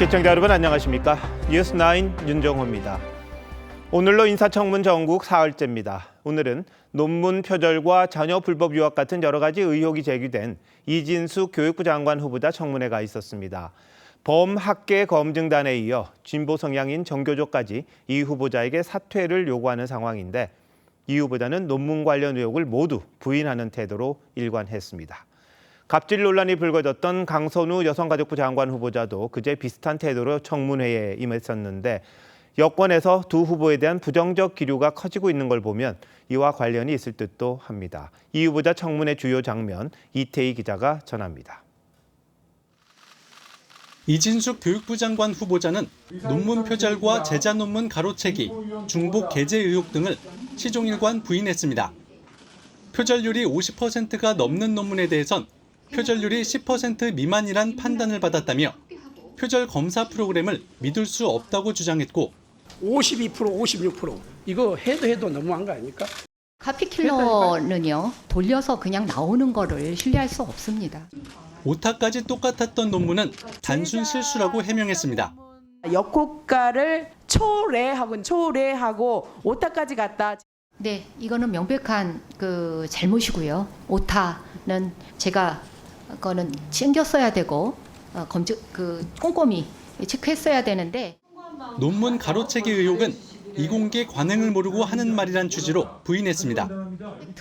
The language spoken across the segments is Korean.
시청자 여러분 안녕하십니까? 뉴스9 윤정호입니다. 오늘로 인사청문 전국 사흘째입니다. 오늘은 논문 표절과 자녀 불법 유학 같은 여러 가지 의혹이 제기된 이진숙 교육부 장관 후보자 청문회가 있었습니다. 범학계 검증단에 이어 진보 성향인 정교조까지 이 후보자에게 사퇴를 요구하는 상황인데 이 후보자는 논문 관련 의혹을 모두 부인하는 태도로 일관했습니다. 갑질 논란이 불거졌던 강선우 여성가족부 장관 후보자도 그제 비슷한 태도로 청문회에 임했었는데 여권에서 두 후보에 대한 부정적 기류가 커지고 있는 걸 보면 이와 관련이 있을 듯도 합니다. 이 후보자 청문회 주요 장면 이태희 기자가 전합니다. 이진숙 교육부 장관 후보자는 논문 표절과 제자 논문 가로채기, 중복 게재 의혹 등을 시종일관 부인했습니다. 표절률이 50%가 넘는 논문에 대해선 표절률이 10% 미만이란 판단을 받았다며 표절 검사 프로그램을 믿을 수 없다고 주장했고 52%, 56% 이거 해도 너무한 거 아닙니까? 카피킬러는요, 돌려서 그냥 나오는 거를 신뢰할 수 없습니다. 오타까지 똑같았던 논문은 단순 실수라고 해명했습니다. 역효과를 초래하고 오타까지 갔다. 네, 이거는 명백한 잘못이고요. 오타는 제가 거는 챙겼어야 되고 꼼꼼히 체크했어야 되는데. 논문 가로채기 의혹은 이공계 관행을 모르고 하는 말이란 취지로 부인했습니다.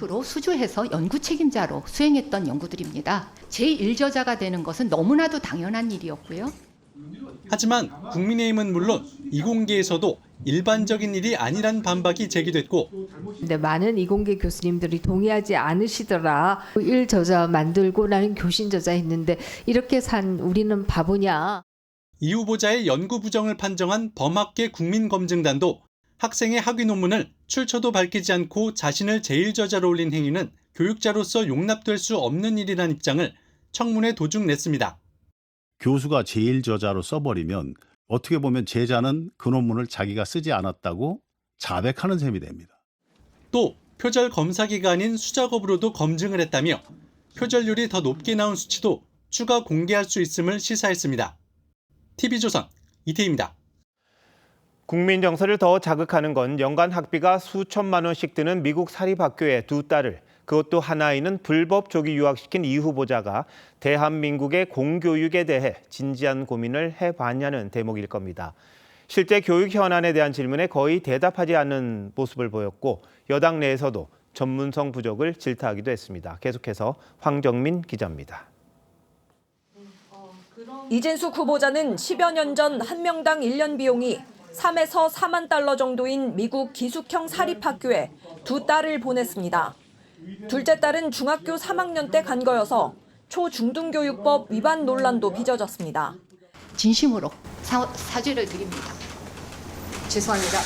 로 수주해서 연구 책임자로 수행했던 연구들입니다. 제1저자가 되는 것은 너무나도 당연한 일이었고요. 하지만 국민의힘은 물론 이공계에서도 일반적인 일이 아니란 반박이 제기됐고 근데 많은 이공계 교수님들이 동의하지 않으시더라. 1저자 만들고 나는 교신 저자 했는데 이렇게 산 우리는 바보냐. 이 후보자의 연구 부정을 판정한 범학계 국민검증단도 학생의 학위 논문을 출처도 밝히지 않고 자신을 제1저자로 올린 행위는 교육자로서 용납될 수 없는 일이라는 입장을 청문회 도중 냈습니다. 교수가 제1저자로 써버리면 어떻게 보면 제자는 그 논문을 자기가 쓰지 않았다고 자백하는 셈이 됩니다. 또 표절 검사기가 아닌 수작업으로도 검증을 했다며 표절률이 더 높게 나온 수치도 추가 공개할 수 있음을 시사했습니다. TV조선 이태희입니다. 국민 정서를 더 자극하는 건 연간 학비가 수천만 원씩 드는 미국 사립학교의 두 딸을 그것도 한 아이는 불법 조기 유학시킨 이 후보자가 대한민국의 공교육에 대해 진지한 고민을 해봤냐는 대목일 겁니다. 실제 교육 현안에 대한 질문에 거의 대답하지 않는 모습을 보였고 여당 내에서도 전문성 부족을 질타하기도 했습니다. 계속해서 황정민 기자입니다. 이진숙 후보자는 10여 년 전 한 명당 1년 비용이 3에서 4만 달러 정도인 미국 기숙형 사립학교에 두 딸을 보냈습니다. 둘째 딸은 중학교 3학년 때 간 거여서 초중등교육법 위반 논란도 빚어졌습니다. 진심으로 사죄를 드립니다. 죄송합니다.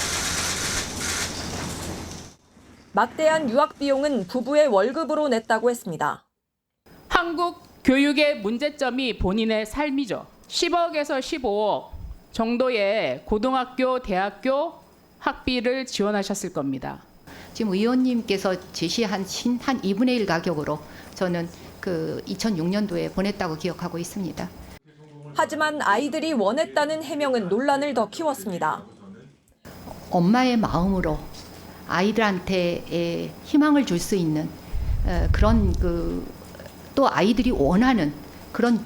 막대한 유학 비용은 부부의 월급으로 냈다고 했습니다. 한국 교육의 문제점이 본인의 삶이죠. 10억에서 15억 정도의 고등학교, 대학교 학비를 지원하셨을 겁니다. 지금 의원님께서 제시한 한 2분의 1 가격으로 저는 2006년도에 보냈다고 기억하고 있습니다. 하지만 아이들이 원했다는 해명은 논란을 더 키웠습니다. 엄마의 마음으로 아이들한테 희망을 줄 수 있는 그런 또 아이들이 원하는 그런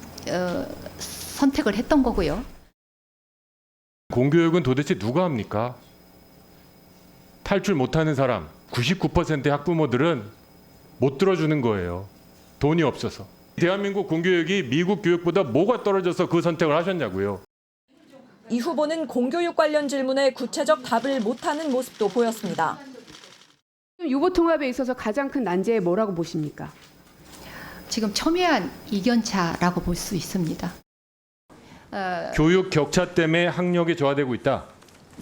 선택을 했던 거고요. 공교육은 도대체 누가 합니까? 탈출 못하는 사람 99%의 학부모들은 못 들어주는 거예요. 돈이 없어서. 대한민국 공교육이 미국 교육보다 뭐가 떨어져서 그 선택을 하셨냐고요. 이 후보는 공교육 관련 질문에 구체적 답을 못하는 모습도 보였습니다. 유보 통합에 있어서 가장 큰 난제 뭐라고 보십니까? 지금 첨예한 이견차라고 볼 수 있습니다. 교육 격차 때문에 학력이 저하되고 있다.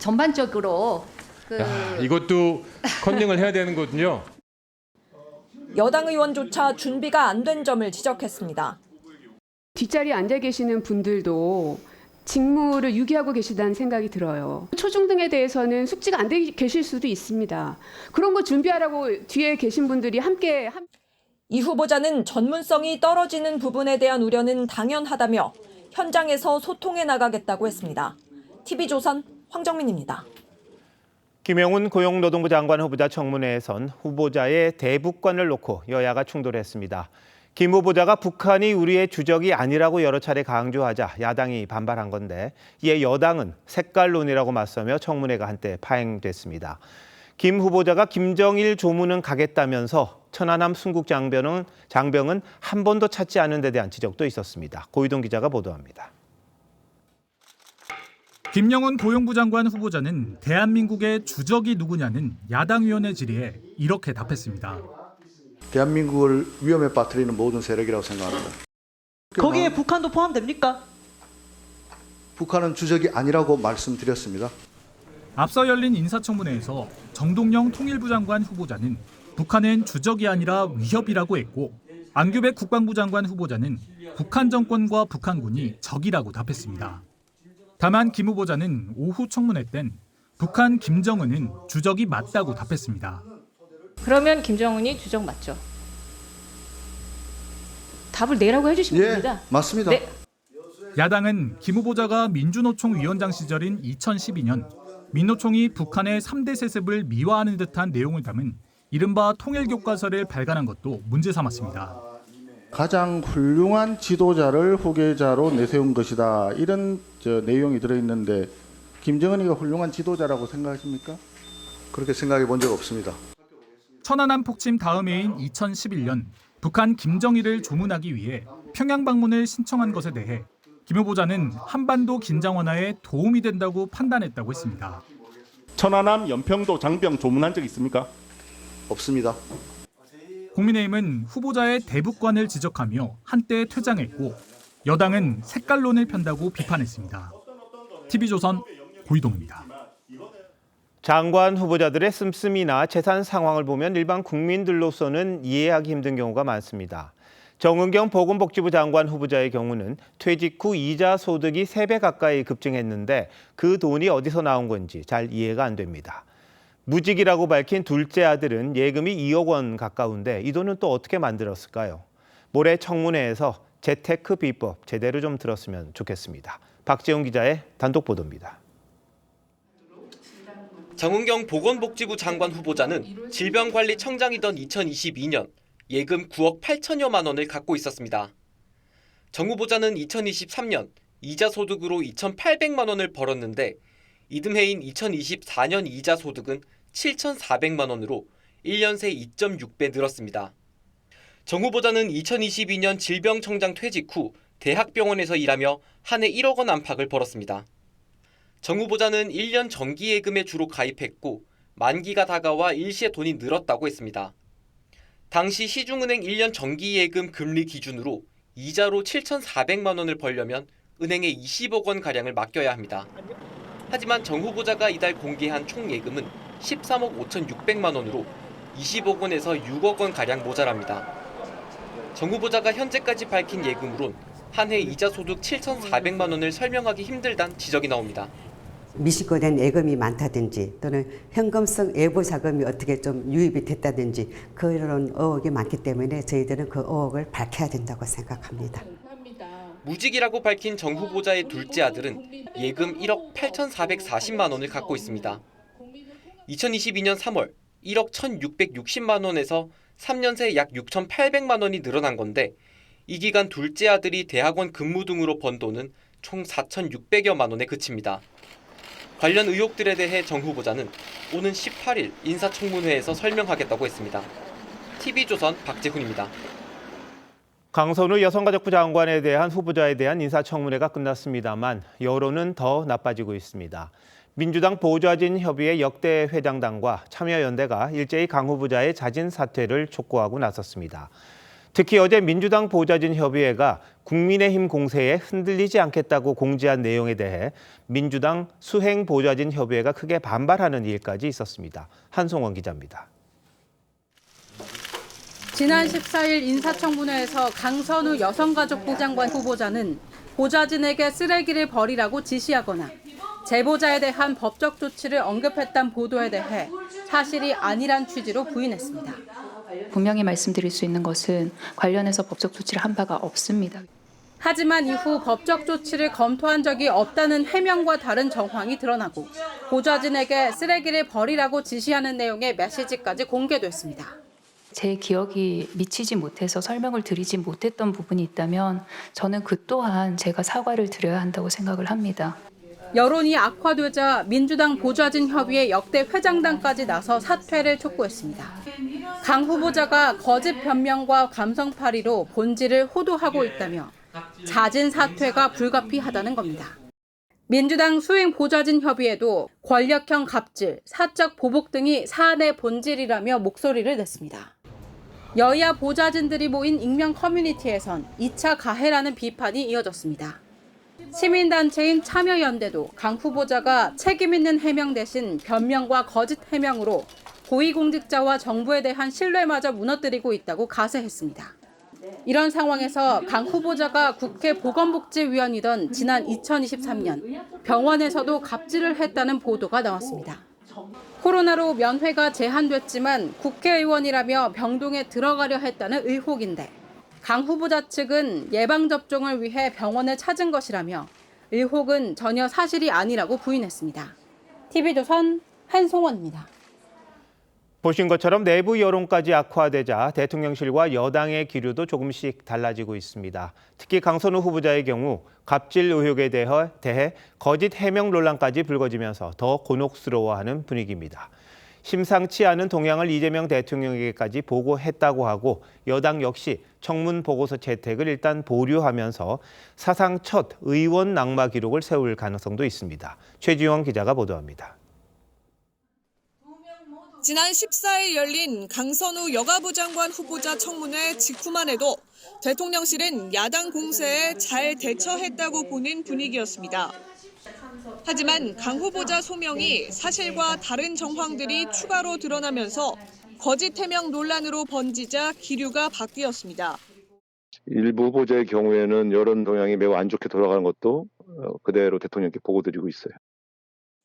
전반적으로 이것도 컨닝을 해야 되는 거군요. 여당 의원조차 준비가 안 된 점을 지적했습니다. 뒷자리에 앉아 계시는 분들도 직무를 유기하고 계시다는 생각이 들어요. 초중등에 대해서는 숙지가 안 돼 계실 수도 있습니다. 그런 거 준비하라고 뒤에 계신 분들이 함께. 이 후보자는 전문성이 떨어지는 부분에 대한 우려는 당연하다며 현장에서 소통해 나가겠다고 했습니다. TV조선 황정민입니다. 김영훈 고용노동부 장관 후보자 청문회에선 후보자의 대북관을 놓고 여야가 충돌했습니다. 김 후보자가 북한이 우리의 주적이 아니라고 여러 차례 강조하자 야당이 반발한 건데 이에 여당은 색깔론이라고 맞서며 청문회가 한때 파행됐습니다. 김 후보자가 김정일 조문은 가겠다면서 천안함 순국 장병은 한 번도 찾지 않은 데 대한 지적도 있었습니다. 고희동 기자가 보도합니다. 김영훈 고용부 장관 후보자는 대한민국의 주적이 누구냐는 야당 의원의 질의에 이렇게 답했습니다. 대한민국을 위험에 빠뜨리는 모든 세력이라고 생각합니다. 거기에 북한도 포함됩니까? 북한은 주적이 아니라고 말씀드렸습니다. 앞서 열린 인사청문회에서 정동영 통일부 장관 후보자는 북한은 주적이 아니라 위협이라고 했고 안규백 국방부 장관 후보자는 북한 정권과 북한군이 적이라고 답했습니다. 다만 김 후보자는 오후 청문회 땐 북한 김정은은 주적이 맞다고 답했습니다. 그러면 김정은이 주적 맞죠? 답을 내라고 해주시면 됩니다. 맞습니다. 네. 야당은 김 후보자가 민주노총 위원장 시절인 2012년 민노총이 북한의 3대 세습을 미화하는 듯한 내용을 담은 이른바 통일교과서를 발간한 것도 문제 삼았습니다. 가장 훌륭한 지도자를 후계자로 내세운 것이다. 이런 내용이 들어있는데 김정은이가 훌륭한 지도자라고 생각하십니까? 그렇게 생각해 본 적 없습니다. 천안함 폭침 다음 해인 2011년 북한 김정일을 조문하기 위해 평양 방문을 신청한 것에 대해 김 후보자는 한반도 긴장 완화에 도움이 된다고 판단했다고 했습니다. 천안함 연평도 장병 조문한 적 있습니까? 없습니다. 국민의힘은 후보자의 대북관을 지적하며 한때 퇴장했고 여당은 색깔론을 편다고 비판했습니다. TV조선 고희동입니다. 장관 후보자들의 씀씀이나 재산 상황을 보면 일반 국민들로서는 이해하기 힘든 경우가 많습니다. 정은경 보건복지부 장관 후보자의 경우는 퇴직 후 이자 소득이 3배 가까이 급증했는데 그 돈이 어디서 나온 건지 잘 이해가 안 됩니다. 무직이라고 밝힌 둘째 아들은 예금이 2억 원 가까운데 이 돈은 또 어떻게 만들었을까요? 모레 청문회에서 재테크 비법 제대로 좀 들었으면 좋겠습니다. 박재용 기자의 단독 보도입니다. 정은경 보건복지부 장관 후보자는 질병관리청장이던 2022년 예금 9억 8천여만 원을 갖고 있었습니다. 정 후보자는 2023년 이자 소득으로 2,800만 원을 벌었는데 이듬해인 2024년 이자 소득은 7,400만 원으로 1년 새 2.6배 늘었습니다. 정 후보자는 2022년 질병청장 퇴직 후 대학병원에서 일하며 한 해 1억 원 안팎을 벌었습니다. 정 후보자는 1년 정기예금에 주로 가입했고 만기가 다가와 일시에 돈이 늘었다고 했습니다. 당시 시중은행 1년 정기예금 금리 기준으로 이자로 7,400만 원을 벌려면 은행에 20억 원가량을 맡겨야 합니다. 하지만 정 후보자가 이달 공개한 총 예금은 13억 5,600만 원으로 20억 원에서 6억 원가량 모자랍니다. 정 후보자가 현재까지 밝힌 예금으론 한 해 이자 소득 7,400만 원을 설명하기 힘들다는 지적이 나옵니다. 미식거된 예금이 많다든지 또는 현금성 예보 자금이 어떻게 좀 유입이 됐다든지 그런 의혹이 많기 때문에 저희들은 그 의혹을 밝혀야 된다고 생각합니다. 무직이라고 밝힌 정 후보자의 둘째 아들은 예금 1억 8,440만 원을 갖고 있습니다. 2022년 3월 1억 1,660만 원에서 3년 새 약 6,800만 원이 늘어난 건데 이 기간 둘째 아들이 대학원 근무 등으로 번 돈은 총 4,600여만 원에 그칩니다. 관련 의혹들에 대해 정 후보자는 오는 18일 인사청문회에서 설명하겠다고 했습니다. TV조선 박재훈입니다. 강선우 여성가족부 장관에 대한 후보자에 대한 인사청문회가 끝났습니다만 여론은 더 나빠지고 있습니다. 민주당 보좌진 협의회 역대 회장단과 참여연대가 일제히 강 후보자의 자진 사퇴를 촉구하고 나섰습니다. 특히 어제 민주당 보좌진 협의회가 국민의힘 공세에 흔들리지 않겠다고 공지한 내용에 대해 민주당 수행 보좌진 협의회가 크게 반발하는 일까지 있었습니다. 한송원 기자입니다. 지난 14일 인사청문회에서 강선우 여성가족부 장관 후보자는 보좌진에게 쓰레기를 버리라고 지시하거나 제보자에 대한 법적 조치를 언급했다는 보도에 대해 사실이 아니란 취지로 부인했습니다. 분명히 말씀드릴 수 있는 것은 관련해서 법적 조치를 한 바가 없습니다. 하지만 이후 법적 조치를 검토한 적이 없다는 해명과 다른 정황이 드러나고 보좌진에게 쓰레기를 버리라고 지시하는 내용의 메시지까지 공개됐습니다. 제 기억이 미치지 못해서 설명을 드리지 못했던 부분이 있다면 저는 그 또한 제가 사과를 드려야 한다고 생각을 합니다. 여론이 악화되자 민주당 보좌진 협의회 역대 회장단까지 나서 사퇴를 촉구했습니다. 강 후보자가 거짓 변명과 감성팔이로 본질을 호도하고 있다며 자진 사퇴가 불가피하다는 겁니다. 민주당 수행 보좌진 협의회도 권력형 갑질, 사적 보복 등이 사안의 본질이라며 목소리를 냈습니다. 여야 보좌진들이 모인 익명 커뮤니티에선 2차 가해라는 비판이 이어졌습니다. 시민단체인 참여연대도 강 후보자가 책임 있는 해명 대신 변명과 거짓 해명으로 고위공직자와 정부에 대한 신뢰마저 무너뜨리고 있다고 가세했습니다. 이런 상황에서 강 후보자가 국회 보건복지위원이던 지난 2023년 병원에서도 갑질을 했다는 보도가 나왔습니다. 코로나로 면회가 제한됐지만 국회의원이라며 병동에 들어가려 했다는 의혹인데 강 후보자 측은 예방접종을 위해 병원을 찾은 것이라며 의혹은 전혀 사실이 아니라고 부인했습니다. TV조선 한송원입니다. 보신 것처럼 내부 여론까지 악화되자 대통령실과 여당의 기류도 조금씩 달라지고 있습니다. 특히 강선우 후보자의 경우 갑질 의혹에 대해 거짓 해명 논란까지 불거지면서 더 곤혹스러워하는 분위기입니다. 심상치 않은 동향을 이재명 대통령에게까지 보고했다고 하고 여당 역시 청문 보고서 채택을 일단 보류하면서 사상 첫 의원 낙마 기록을 세울 가능성도 있습니다. 최지영 기자가 보도합니다. 지난 14일 열린 강선우 여가부 장관 후보자 청문회 직후만 해도 대통령실은 야당 공세에 잘 대처했다고 보는 분위기였습니다. 하지만 강 후보자 소명이 사실과 다른 정황들이 추가로 드러나면서 거짓 해명 논란으로 번지자 기류가 바뀌었습니다. 일부 후보자의 경우에는 여론 동향이 매우 안 좋게 돌아가는 것도 그대로 대통령께 보고드리고 있어요.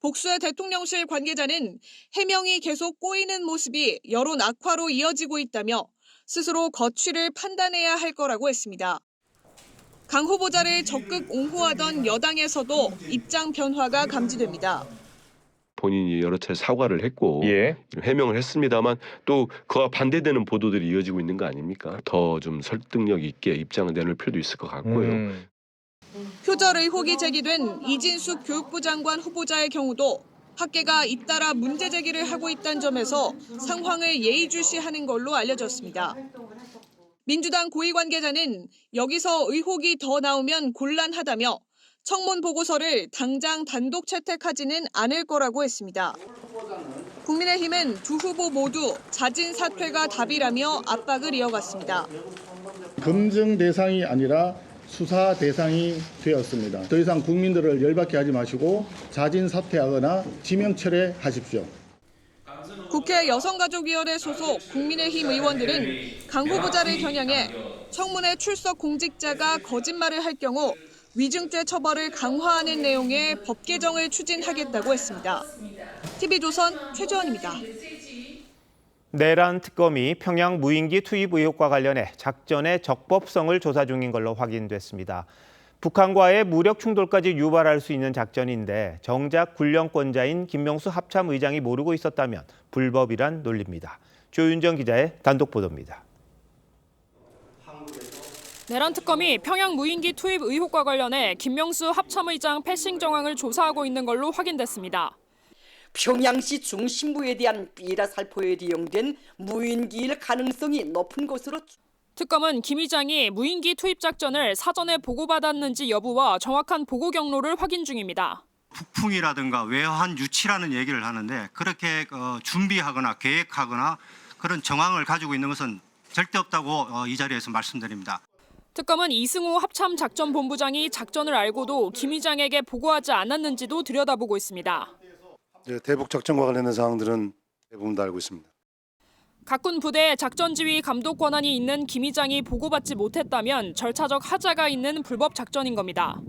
복수의 대통령실 관계자는 해명이 계속 꼬이는 모습이 여론 악화로 이어지고 있다며 스스로 거취를 판단해야 할 거라고 했습니다. 강 후보자를 적극 옹호하던 여당에서도 입장 변화가 감지됩니다. 본인이 여러 차례 사과를 했고 해명을 했습니다만 또 그와 반대되는 보도들이 이어지고 있는 거 아닙니까? 더 좀 설득력 있게 입장을 내놓을 필요도 있을 것 같고요. 표절 의혹이 제기된 이진숙 교육부 장관 후보자의 경우도 학계가 잇따라 문제 제기를 하고 있다는 점에서 상황을 예의주시하는 걸로 알려졌습니다. 민주당 고위 관계자는 여기서 의혹이 더 나오면 곤란하다며 청문 보고서를 당장 단독 채택하지는 않을 거라고 했습니다. 국민의힘은 두 후보 모두 자진 사퇴가 답이라며 압박을 이어갔습니다. 검증 대상이 아니라 수사 대상이 되었습니다. 더 이상 국민들을 열받게 하지 마시고 자진 사퇴하거나 지명 철회하십시오. 국회 여성가족위원회 소속 국민의힘 의원들은 강 후보자를 겨냥해 청문회 출석 공직자가 거짓말을 할 경우 위증죄 처벌을 강화하는 내용의 법 개정을 추진하겠다고 했습니다. TV조선 최지원입니다. 내란 특검이 평양 무인기 투입 의혹과 관련해 작전의 적법성을 조사 중인 걸로 확인됐습니다. 북한과의 무력 충돌까지 유발할 수 있는 작전인데 정작 군령권자인 김명수 합참 의장이 모르고 있었다면 불법이란 논리입니다. 조윤정 기자의 단독 보도입니다. 내란 특검이 평양 무인기 투입 의혹과 관련해 김명수 합참의장 패싱 정황을 조사하고 있는 걸로 확인됐습니다. 평양시 중심부에 대한 비라 살포에 이용된 무인기일 가능성이 높은 것으로 특검은 김 의장이 무인기 투입 작전을 사전에 보고받았는지 여부와 정확한 보고 경로를 확인 중입니다. 북풍이라든가 외환 유치라는 얘기를 하는데 그렇게 준비하거나 계획하거나 그런 정황을 가지고 있는 것은 절대 없다고 이 자리에서 말씀드립니다. 특검은 이승우 합참작전본부장이 작전을 알고도 김 의장에게 보고하지 않았는지도 들여다보고 있습니다. 대북 작전과 관련된 사항들은 대부분 다 알고 있습니다. 각군 부대의 작전 지휘 감독 권한이 있는 김 의장이 보고받지 못했다면 절차적 하자가 있는 불법 작전인 겁니다.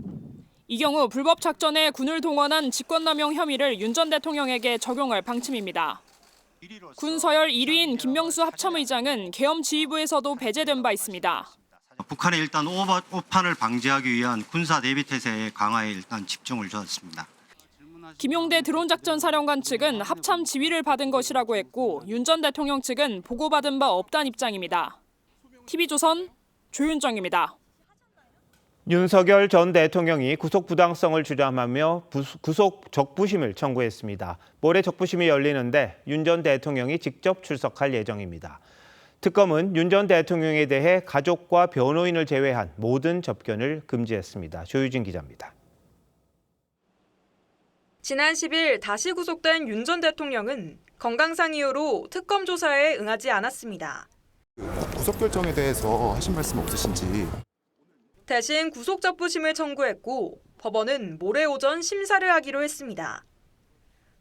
이 경우 불법 작전에 군을 동원한 직권남용 혐의를 윤 전 대통령에게 적용할 방침입니다. 군 서열 1위인 김명수 합참의장은 계엄 지휘부에서도 배제된 바 있습니다. 북한의 일단 오판을 방지하기 위한 군사 대비 태세의 강화에 일단 집중을 줬습니다. 김용대 드론작전 사령관 측은 합참 지휘를 받은 것이라고 했고 윤 전 대통령 측은 보고받은 바 없다는 입장입니다. TV조선 조윤정입니다. 윤석열 전 대통령이 구속 부당성을 주장하며 구속 적부심을 청구했습니다. 모레 적부심이 열리는데 윤 전 대통령이 직접 출석할 예정입니다. 특검은 윤 전 대통령에 대해 가족과 변호인을 제외한 모든 접견을 금지했습니다. 조유진 기자입니다. 지난 10일 다시 구속된 윤 전 대통령은 건강상 이유로 특검 조사에 응하지 않았습니다. 구속 결정에 대해서 하신 말씀 없으신지. 대신 구속 적부심을 청구했고 법원은 모레 오전 심사를 하기로 했습니다.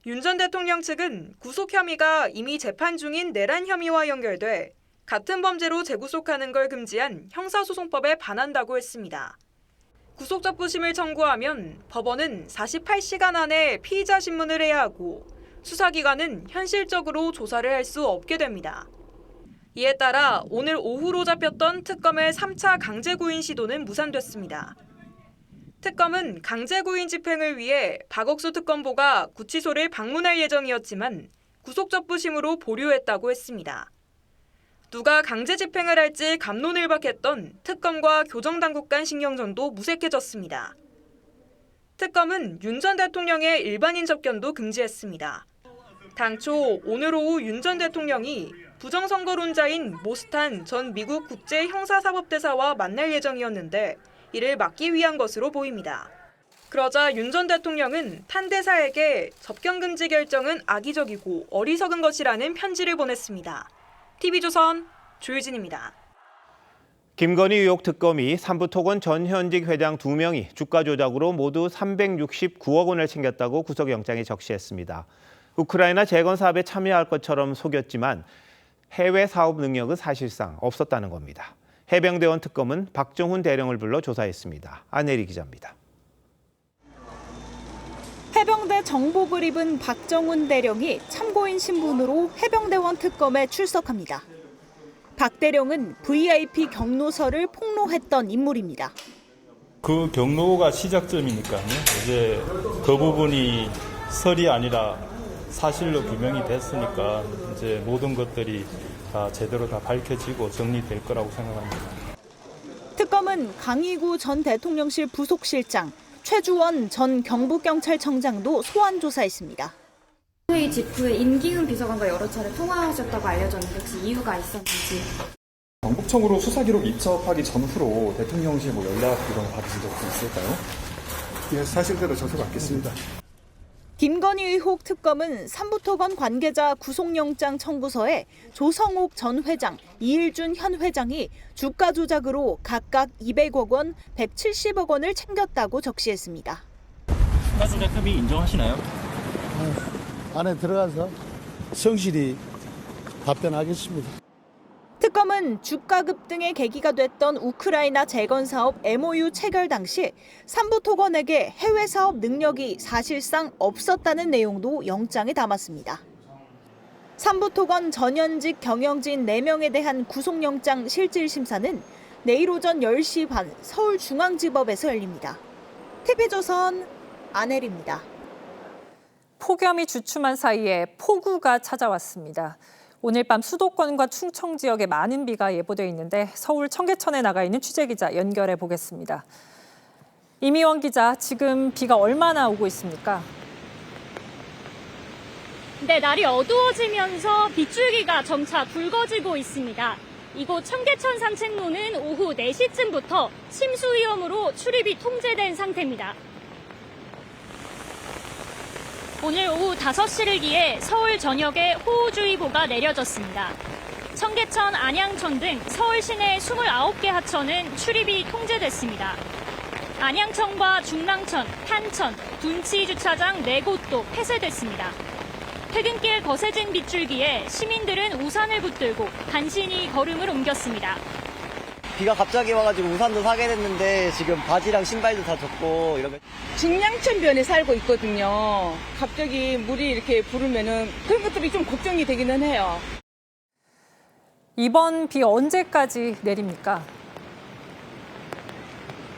윤 전 대통령 측은 구속 혐의가 이미 재판 중인 내란 혐의와 연결돼 같은 범죄로 재구속하는 걸 금지한 형사소송법에 반한다고 했습니다. 구속 적부심을 청구하면 법원은 48시간 안에 피의자 신문을 해야 하고 수사기관은 현실적으로 조사를 할 수 없게 됩니다. 이에 따라 오늘 오후로 잡혔던 특검의 3차 강제구인 시도는 무산됐습니다. 특검은 강제구인 집행을 위해 박옥수 특검보가 구치소를 방문할 예정이었지만 구속적부심으로 보류했다고 했습니다. 누가 강제 집행을 할지 갑론을박했던 특검과 교정당국 간 신경전도 무색해졌습니다. 특검은 윤 전 대통령의 일반인 접견도 금지했습니다. 당초 오늘 오후 윤 전 대통령이 부정선거론자인 모스탄 전 미국 국제형사사법대사와 만날 예정이었는데 이를 막기 위한 것으로 보입니다. 그러자 윤 전 대통령은 탄 대사에게 접견 금지 결정은 악의적이고 어리석은 것이라는 편지를 보냈습니다. TV조선 조유진입니다. 김건희 의혹 특검이 삼부토건 전 현직 회장 2명이 주가 조작으로 모두 369억 원을 챙겼다고 구속영장에 적시했습니다. 우크라이나 재건 사업에 참여할 것처럼 속였지만 해외 사업 능력은 사실상 없었다는 겁니다. 해병대원 특검은 박정훈 대령을 불러 조사했습니다. 안혜리 기자입니다. 해병대 정복을 입은 박정훈 대령이 참고인 신분으로 해병대원 특검에 출석합니다. 박 대령은 VIP 경로서를 폭로했던 인물입니다. 그 경로가 시작점이니까요. 이제 그 부분이 설이 아니라 사실로 규명이 됐으니까 이제 모든 것들이 다 제대로 다 밝혀지고 정리될 거라고 생각합니다. 특검은 강희구 전 대통령실 부속실장, 최주원 전 경북경찰청장도 소환 조사했습니다. 회의 직후에 임기훈 비서관과 여러 차례 통화하셨다고 알려졌는데 혹시 이유가 있었는지. 경북청으로 수사 기록 입첩하기 전후로 대통령실 연락 이런 거 받으신 적 있을까요? 예, 사실대로 조사받겠습니다. 김건희 의혹 특검은 삼부토건 관계자 구속영장 청구서에 조성옥 전 회장, 이일준 현 회장이 주가 조작으로 각각 200억 원, 170억 원을 챙겼다고 적시했습니다. 주가 조작 혐의 인정하시나요? 안에 들어가서 성실히 답변하겠습니다. 특검은 주가 급등의 계기가 됐던 우크라이나 재건 사업 MOU 체결 당시 삼부토건에게 해외 사업 능력이 사실상 없었다는 내용도 영장에 담았습니다. 삼부토건 전현직 경영진 4명에 대한 구속영장 실질심사는 내일 오전 10시 반 서울중앙지법에서 열립니다. TV조선 안혜리입니다. 폭염이 주춤한 사이에 폭우가 찾아왔습니다. 오늘 밤 수도권과 충청 지역에 많은 비가 예보돼 있는데 서울 청계천에 나가 있는 취재기자 연결해 보겠습니다. 이미원 기자, 지금 비가 얼마나 오고 있습니까? 네, 날이 어두워지면서 빗줄기가 점차 굵어지고 있습니다. 이곳 청계천 산책로는 오후 4시쯤부터 침수 위험으로 출입이 통제된 상태입니다. 오늘 오후 5시를 기해 서울 전역에 호우주의보가 내려졌습니다. 청계천, 안양천 등 서울 시내 29개 하천은 출입이 통제됐습니다. 안양천과 중랑천, 탄천, 둔치 주차장 4곳도 폐쇄됐습니다. 퇴근길 거세진 빗줄기에 시민들은 우산을 붙들고 간신히 걸음을 옮겼습니다. 비가 갑자기 와가지고 우산도 사게 됐는데 지금 바지랑 신발도 다 젖고 이러면. 중량천변에 살고 있거든요. 갑자기 물이 이렇게 부르면은 그런 것들이 좀 걱정이 되기는 해요. 이번 비 언제까지 내립니까?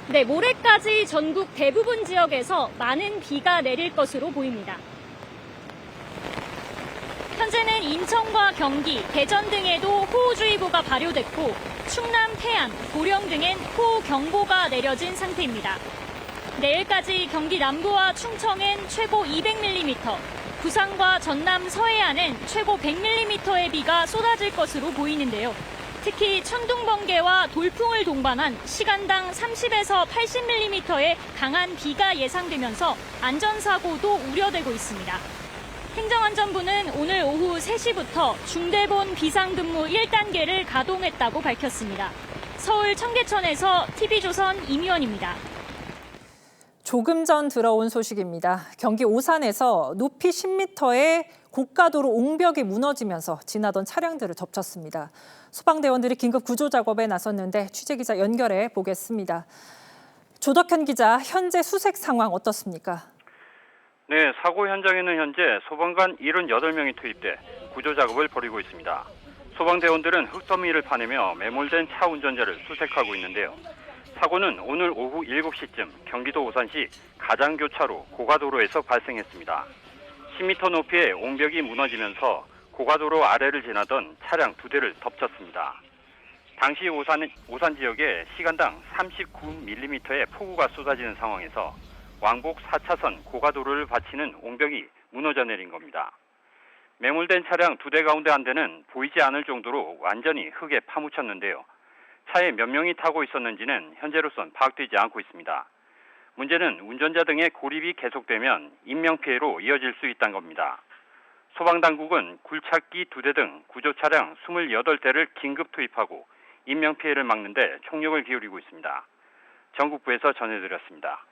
네, 모레까지 전국 대부분 지역에서 많은 비가 내릴 것으로 보입니다. 현재는 인천과 경기, 대전 등에도 호우주의보가 발효됐고 충남, 태안, 고령 등엔 호우경보가 내려진 상태입니다. 내일까지 경기 남부와 충청엔 최고 200mm, 부산과 전남 서해안은 최고 100mm의 비가 쏟아질 것으로 보이는데요. 특히 천둥, 번개와 돌풍을 동반한 시간당 30에서 80mm의 강한 비가 예상되면서 안전사고도 우려되고 있습니다. 행정안전부는 오늘 오후 3시부터 중대본 비상근무 1단계를 가동했다고 밝혔습니다. 서울 청계천에서 TV조선 임희원입니다. 조금 전 들어온 소식입니다. 경기 오산에서 높이 10m의 고가도로 옹벽이 무너지면서 지나던 차량들을 덮쳤습니다. 소방대원들이 긴급 구조 작업에 나섰는데 취재기자 연결해 보겠습니다. 조덕현 기자, 현재 수색 상황 어떻습니까? 네, 사고 현장에는 현재 소방관 78명이 투입돼 구조 작업을 벌이고 있습니다. 소방대원들은 흙더미를 파내며 매몰된 차 운전자를 수색하고 있는데요. 사고는 오늘 오후 7시쯤 경기도 오산시 가장교차로 고가도로에서 발생했습니다. 10m 높이의 옹벽이 무너지면서 고가도로 아래를 지나던 차량 2대를 덮쳤습니다. 당시 오산 지역에 시간당 39mm의 폭우가 쏟아지는 상황에서 왕복 4차선 고가도로를 받치는 옹벽이 무너져 내린 겁니다. 매몰된 차량 2대 가운데 한 대는 보이지 않을 정도로 완전히 흙에 파묻혔는데요. 차에 몇 명이 타고 있었는지는 현재로선 파악되지 않고 있습니다. 문제는 운전자 등의 고립이 계속되면 인명피해로 이어질 수 있다는 겁니다. 소방당국은 굴착기 2대 등 구조차량 28대를 긴급 투입하고 인명피해를 막는 데 총력을 기울이고 있습니다. 전국부에서 전해드렸습니다.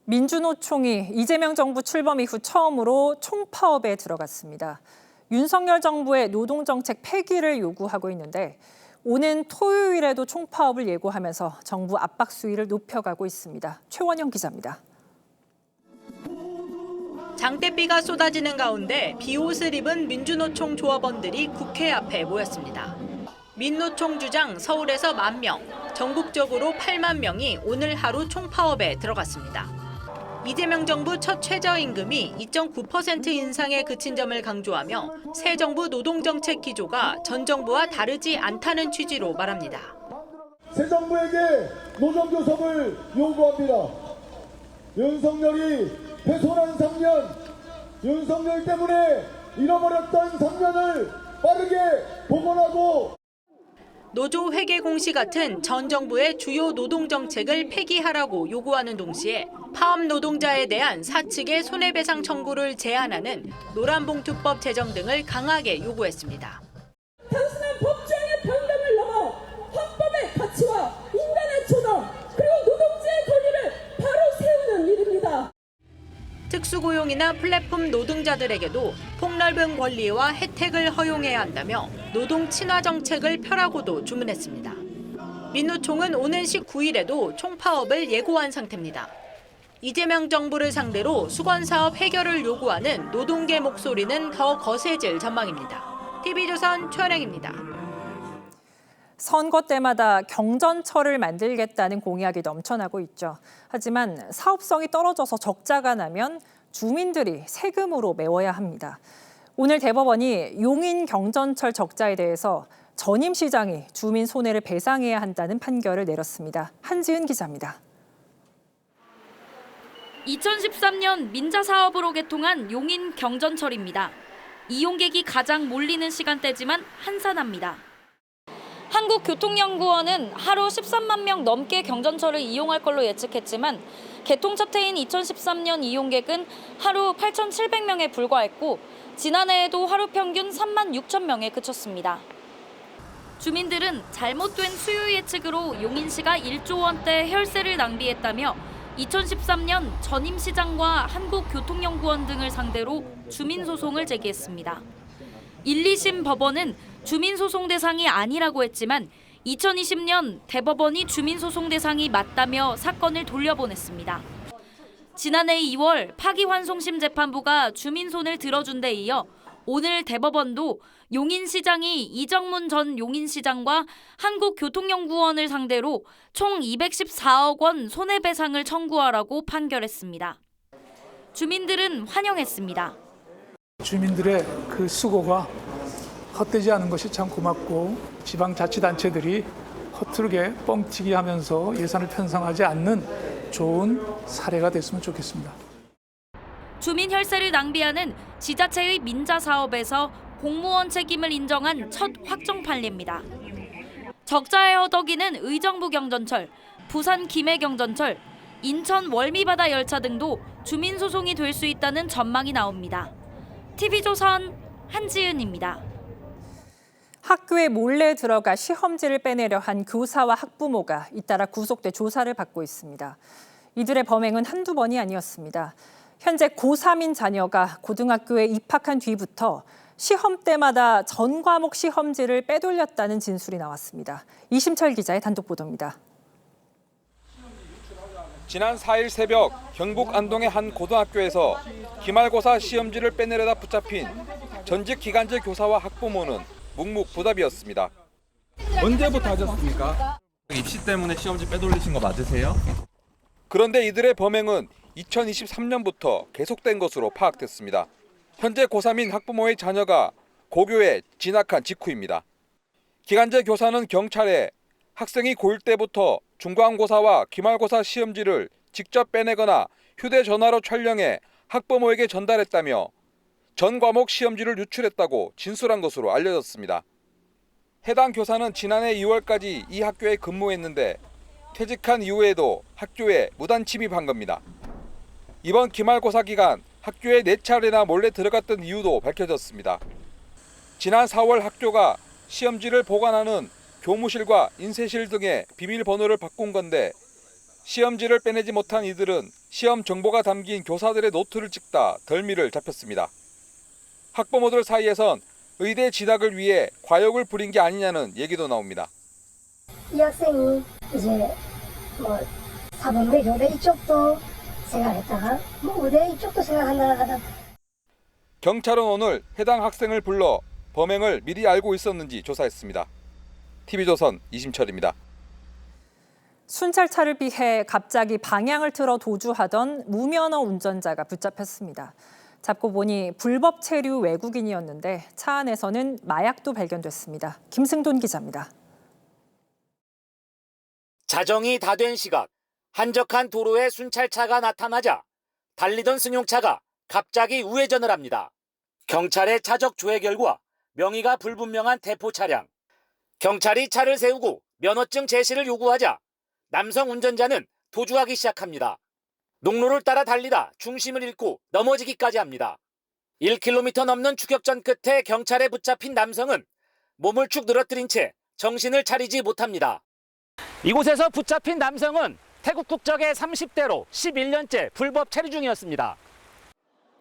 민주노총이 이재명 정부 출범 이후 처음으로 총파업에 들어갔습니다. 윤석열 정부의 노동정책 폐기를 요구하고 있는데 오는 토요일에도 총파업을 예고하면서 정부 압박 수위를 높여가고 있습니다. 최원영 기자입니다. 장대비가 쏟아지는 가운데 비옷을 입은 민주노총 조합원들이 국회 앞에 모였습니다. 민노총 주장 서울에서 10,000명, 전국적으로 8만 명이 오늘 하루 총파업에 들어갔습니다. 이재명 정부 첫 최저임금이 2.9% 인상에 그친 점을 강조하며 새 정부 노동정책 기조가 전 정부와 다르지 않다는 취지로 말합니다. 새 정부에게 노동교섭을 요구합니다. 윤석열이 패소한 3년, 윤석열 때문에 잃어버렸던 3년을 빠르게 복원하고 노조 회계 공시 같은 전 정부의 주요 노동정책을 폐기하라고 요구하는 동시에 파업 노동자에 대한 사측의 손해배상 청구를 제한하는 노란봉투법 제정 등을 강하게 요구했습니다. 단순한 법조항의 변경을 넘어 헌법의 가치와 인간의 존엄 그리고 노동자의 권리를 바로 세우는 일입니다. 특수고용이나 플랫폼 노동자들에게도 폭넓은 권리와 혜택을 허용해야 한다며 노동 친화 정책을 펴라고도 주문했습니다. 민노총은 오는 19일에도 총파업을 예고한 상태입니다. 이재명 정부를 상대로 수건사업 해결을 요구하는 노동계 목소리는 더 거세질 전망입니다. TV조선 최원영입니다. 선거 때마다 경전철을 만들겠다는 공약이 넘쳐나고 있죠. 하지만 사업성이 떨어져서 적자가 나면 주민들이 세금으로 메워야 합니다. 오늘 대법원이 용인 경전철 적자에 대해서 전임 시장이 주민 손해를 배상해야 한다는 판결을 내렸습니다. 한지은 기자입니다. 2013년 민자 사업으로 개통한 용인 경전철입니다. 이용객이 가장 몰리는 시간대지만 한산합니다. 한국교통연구원은 하루 13만 명 넘게 경전철을 이용할 걸로 예측했지만 개통 첫 해인 2013년 이용객은 하루 8,700명에 불과했고 지난해에도 하루 평균 3만 6천 명에 그쳤습니다. 주민들은 잘못된 수요 예측으로 용인시가 1조 원대 혈세를 낭비했다며 2013년 전임 시장과 한국교통연구원 등을 상대로 주민소송을 제기했습니다. 1, 2심 법원은 주민소송 대상이 아니라고 했지만 2020년 대법원이 주민소송 대상이 맞다며 사건을 돌려보냈습니다. 지난해 2월 파기환송심 재판부가 주민손을 들어준 데 이어 오늘 대법원도 용인시장이 이정문 전 용인시장과 한국교통연구원을 상대로 총 214억 원 손해배상을 청구하라고 판결했습니다. 주민들은 환영했습니다. 주민들의 그 수고가 헛되지 않은 것이 참 고맙고 지방자치단체들이 허투루게 뻥튀기 하면서 예산을 편성하지 않는 좋은 사례가 됐으면 좋겠습니다. 주민 혈세를 낭비하는 지자체의 민자 사업에서 공무원 책임을 인정한 첫 확정 판례입니다. 적자에 허덕이는 의정부 경전철, 부산 김해 경전철, 인천 월미바다 열차 등도 주민 소송이 될 수 있다는 전망이 나옵니다. TV조선 한지은입니다. 학교에 몰래 들어가 시험지를 빼내려 한 교사와 학부모가 잇따라 구속돼 조사를 받고 있습니다. 이들의 범행은 한두 번이 아니었습니다. 현재 고3인 자녀가 고등학교에 입학한 뒤부터 시험 때마다 전 과목 시험지를 빼돌렸다는 진술이 나왔습니다. 이심철 기자의 단독 보도입니다. 지난 4일 새벽 경북 안동의 한 고등학교에서 기말고사 시험지를 빼내려다 붙잡힌 전직 기간제 교사와 학부모는 묵묵부답이었습니다. 언제부터 하셨습니까? 입시 때문에 시험지 빼돌리신 거 맞으세요? 그런데 이들의 범행은 2023년부터 계속된 것으로 파악됐습니다. 현재 고3인 학부모의 자녀가 고교에 진학한 직후입니다. 기간제 교사는 경찰에 학생이 고1 때부터 중간고사와 기말고사 시험지를 직접 빼내거나 휴대전화로 촬영해 학부모에게 전달했다며 전 과목 시험지를 유출했다고 진술한 것으로 알려졌습니다. 해당 교사는 지난해 2월까지 이 학교에 근무했는데 퇴직한 이후에도 학교에 무단 침입한 겁니다. 이번 기말고사 기간 학교에 4차례나 몰래 들어갔던 이유도 밝혀졌습니다. 지난 4월 학교가 시험지를 보관하는 교무실과 인쇄실 등의 비밀번호를 바꾼 건데 시험지를 빼내지 못한 이들은 시험 정보가 담긴 교사들의 노트를 찍다 덜미를 잡혔습니다. 학부모들 사이에선 의대 진학을 위해 과욕을 부린 게 아니냐는 얘기도 나옵니다. 이 학생이 이제 뭐 사범대 교대 이쪽도 생각했다가 뭐 의대 이쪽도 생각한다가 하다. 경찰은 오늘 해당 학생을 불러 범행을 미리 알고 있었는지 조사했습니다. TV조선 이심철입니다. 순찰차를 피해 갑자기 방향을 틀어 도주하던 무면허 운전자가 붙잡혔습니다. 잡고 보니 불법 체류 외국인이었는데 차 안에서는 마약도 발견됐습니다. 김승돈 기자입니다. 자정이 다 된 시각, 한적한 도로에 순찰차가 나타나자 달리던 승용차가 갑자기 우회전을 합니다. 경찰의 차적 조회 결과 명의가 불분명한 대포 차량. 경찰이 차를 세우고 면허증 제시를 요구하자 남성 운전자는 도주하기 시작합니다. 농로를 따라 달리다 중심을 잃고 넘어지기까지 합니다. 1km 넘는 추격전 끝에 경찰에 붙잡힌 남성은 몸을 축 늘어뜨린 채 정신을 차리지 못합니다. 이곳에서 붙잡힌 남성은 태국 국적의 30대로 11년째 불법 체류 중이었습니다.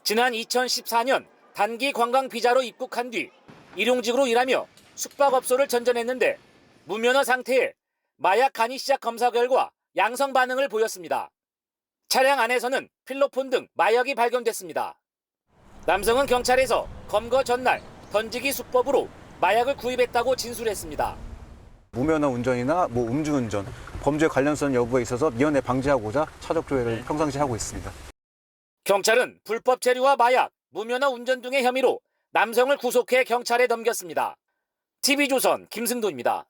지난 2014년 단기 관광 비자로 입국한 뒤 일용직으로 일하며 숙박업소를 전전했는데 무면허 상태에 마약 간이 시작 검사 결과 양성 반응을 보였습니다. 차량 안에서는 필로폰 등 마약이 발견됐습니다. 남성은 경찰에서 검거 전날 던지기 수법으로 마약을 구입했다고 진술했습니다. 무면허 운전이나 음주운전, 범죄 관련성 여부에 있어서 미연에 방지하고자 차적 조회를 평상시 하고 있습니다. 경찰은 불법 체류와 마약, 무면허 운전 등의 혐의로 남성을 구속해 경찰에 넘겼습니다. TV조선 김승도입니다.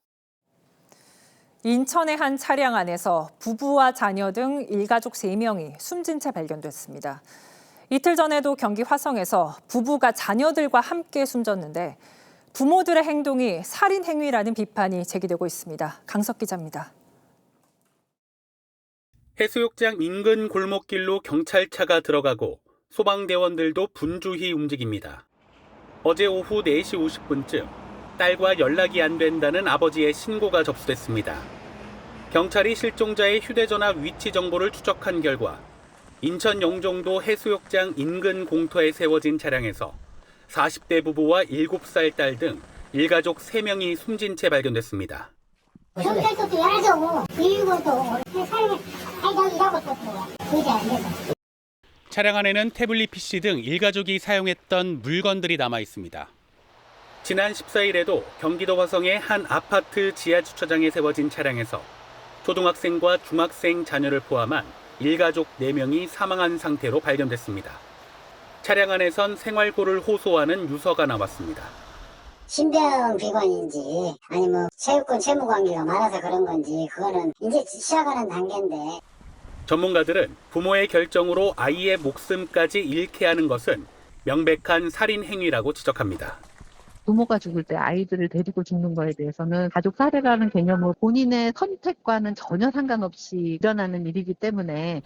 인천의 한 차량 안에서 부부와 자녀 등 일가족 3명이 숨진 채 발견됐습니다. 이틀 전에도 경기 화성에서 부부가 자녀들과 함께 숨졌는데 부모들의 행동이 살인 행위라는 비판이 제기되고 있습니다. 강석 기자입니다. 해수욕장 인근 골목길로 경찰차가 들어가고 소방대원들도 분주히 움직입니다. 어제 오후 4시 50분쯤 딸과 연락이 안 된다는 아버지의 신고가 접수됐습니다. 경찰이 실종자의 휴대전화 위치 정보를 추적한 결과 인천 영종도 해수욕장 인근 공터에 세워진 차량에서 40대 부부와 7살 딸 등 일가족 3명이 숨진 채 발견됐습니다. 경찰서도 열어주고 이유도 사용에 살짝 일하고 또 그러지 않는다. 차량 안에는 태블릿 PC 등 일가족이 사용했던 물건들이 남아 있습니다. 지난 14일에도 경기도 화성의 한 아파트 지하 주차장에 세워진 차량에서 초등학생과 중학생 자녀를 포함한 일가족 4명이 사망한 상태로 발견됐습니다. 차량 안에선 생활고를 호소하는 유서가 나왔습니다. 신병 비관인지 아니면 체육권 채무 관계가 많아서 그런 건지 그거는 이제 시작하는 단계인데. 전문가들은 부모의 결정으로 아이의 목숨까지 잃게 하는 것은 명백한 살인 행위라고 지적합니다. 부모가 죽을 때 아이들을 데리고 죽는 거에 대해서는 가족 살해라는 개념으로 본인의 선택과는 전혀 상관없이 일어나는 일이기 때문에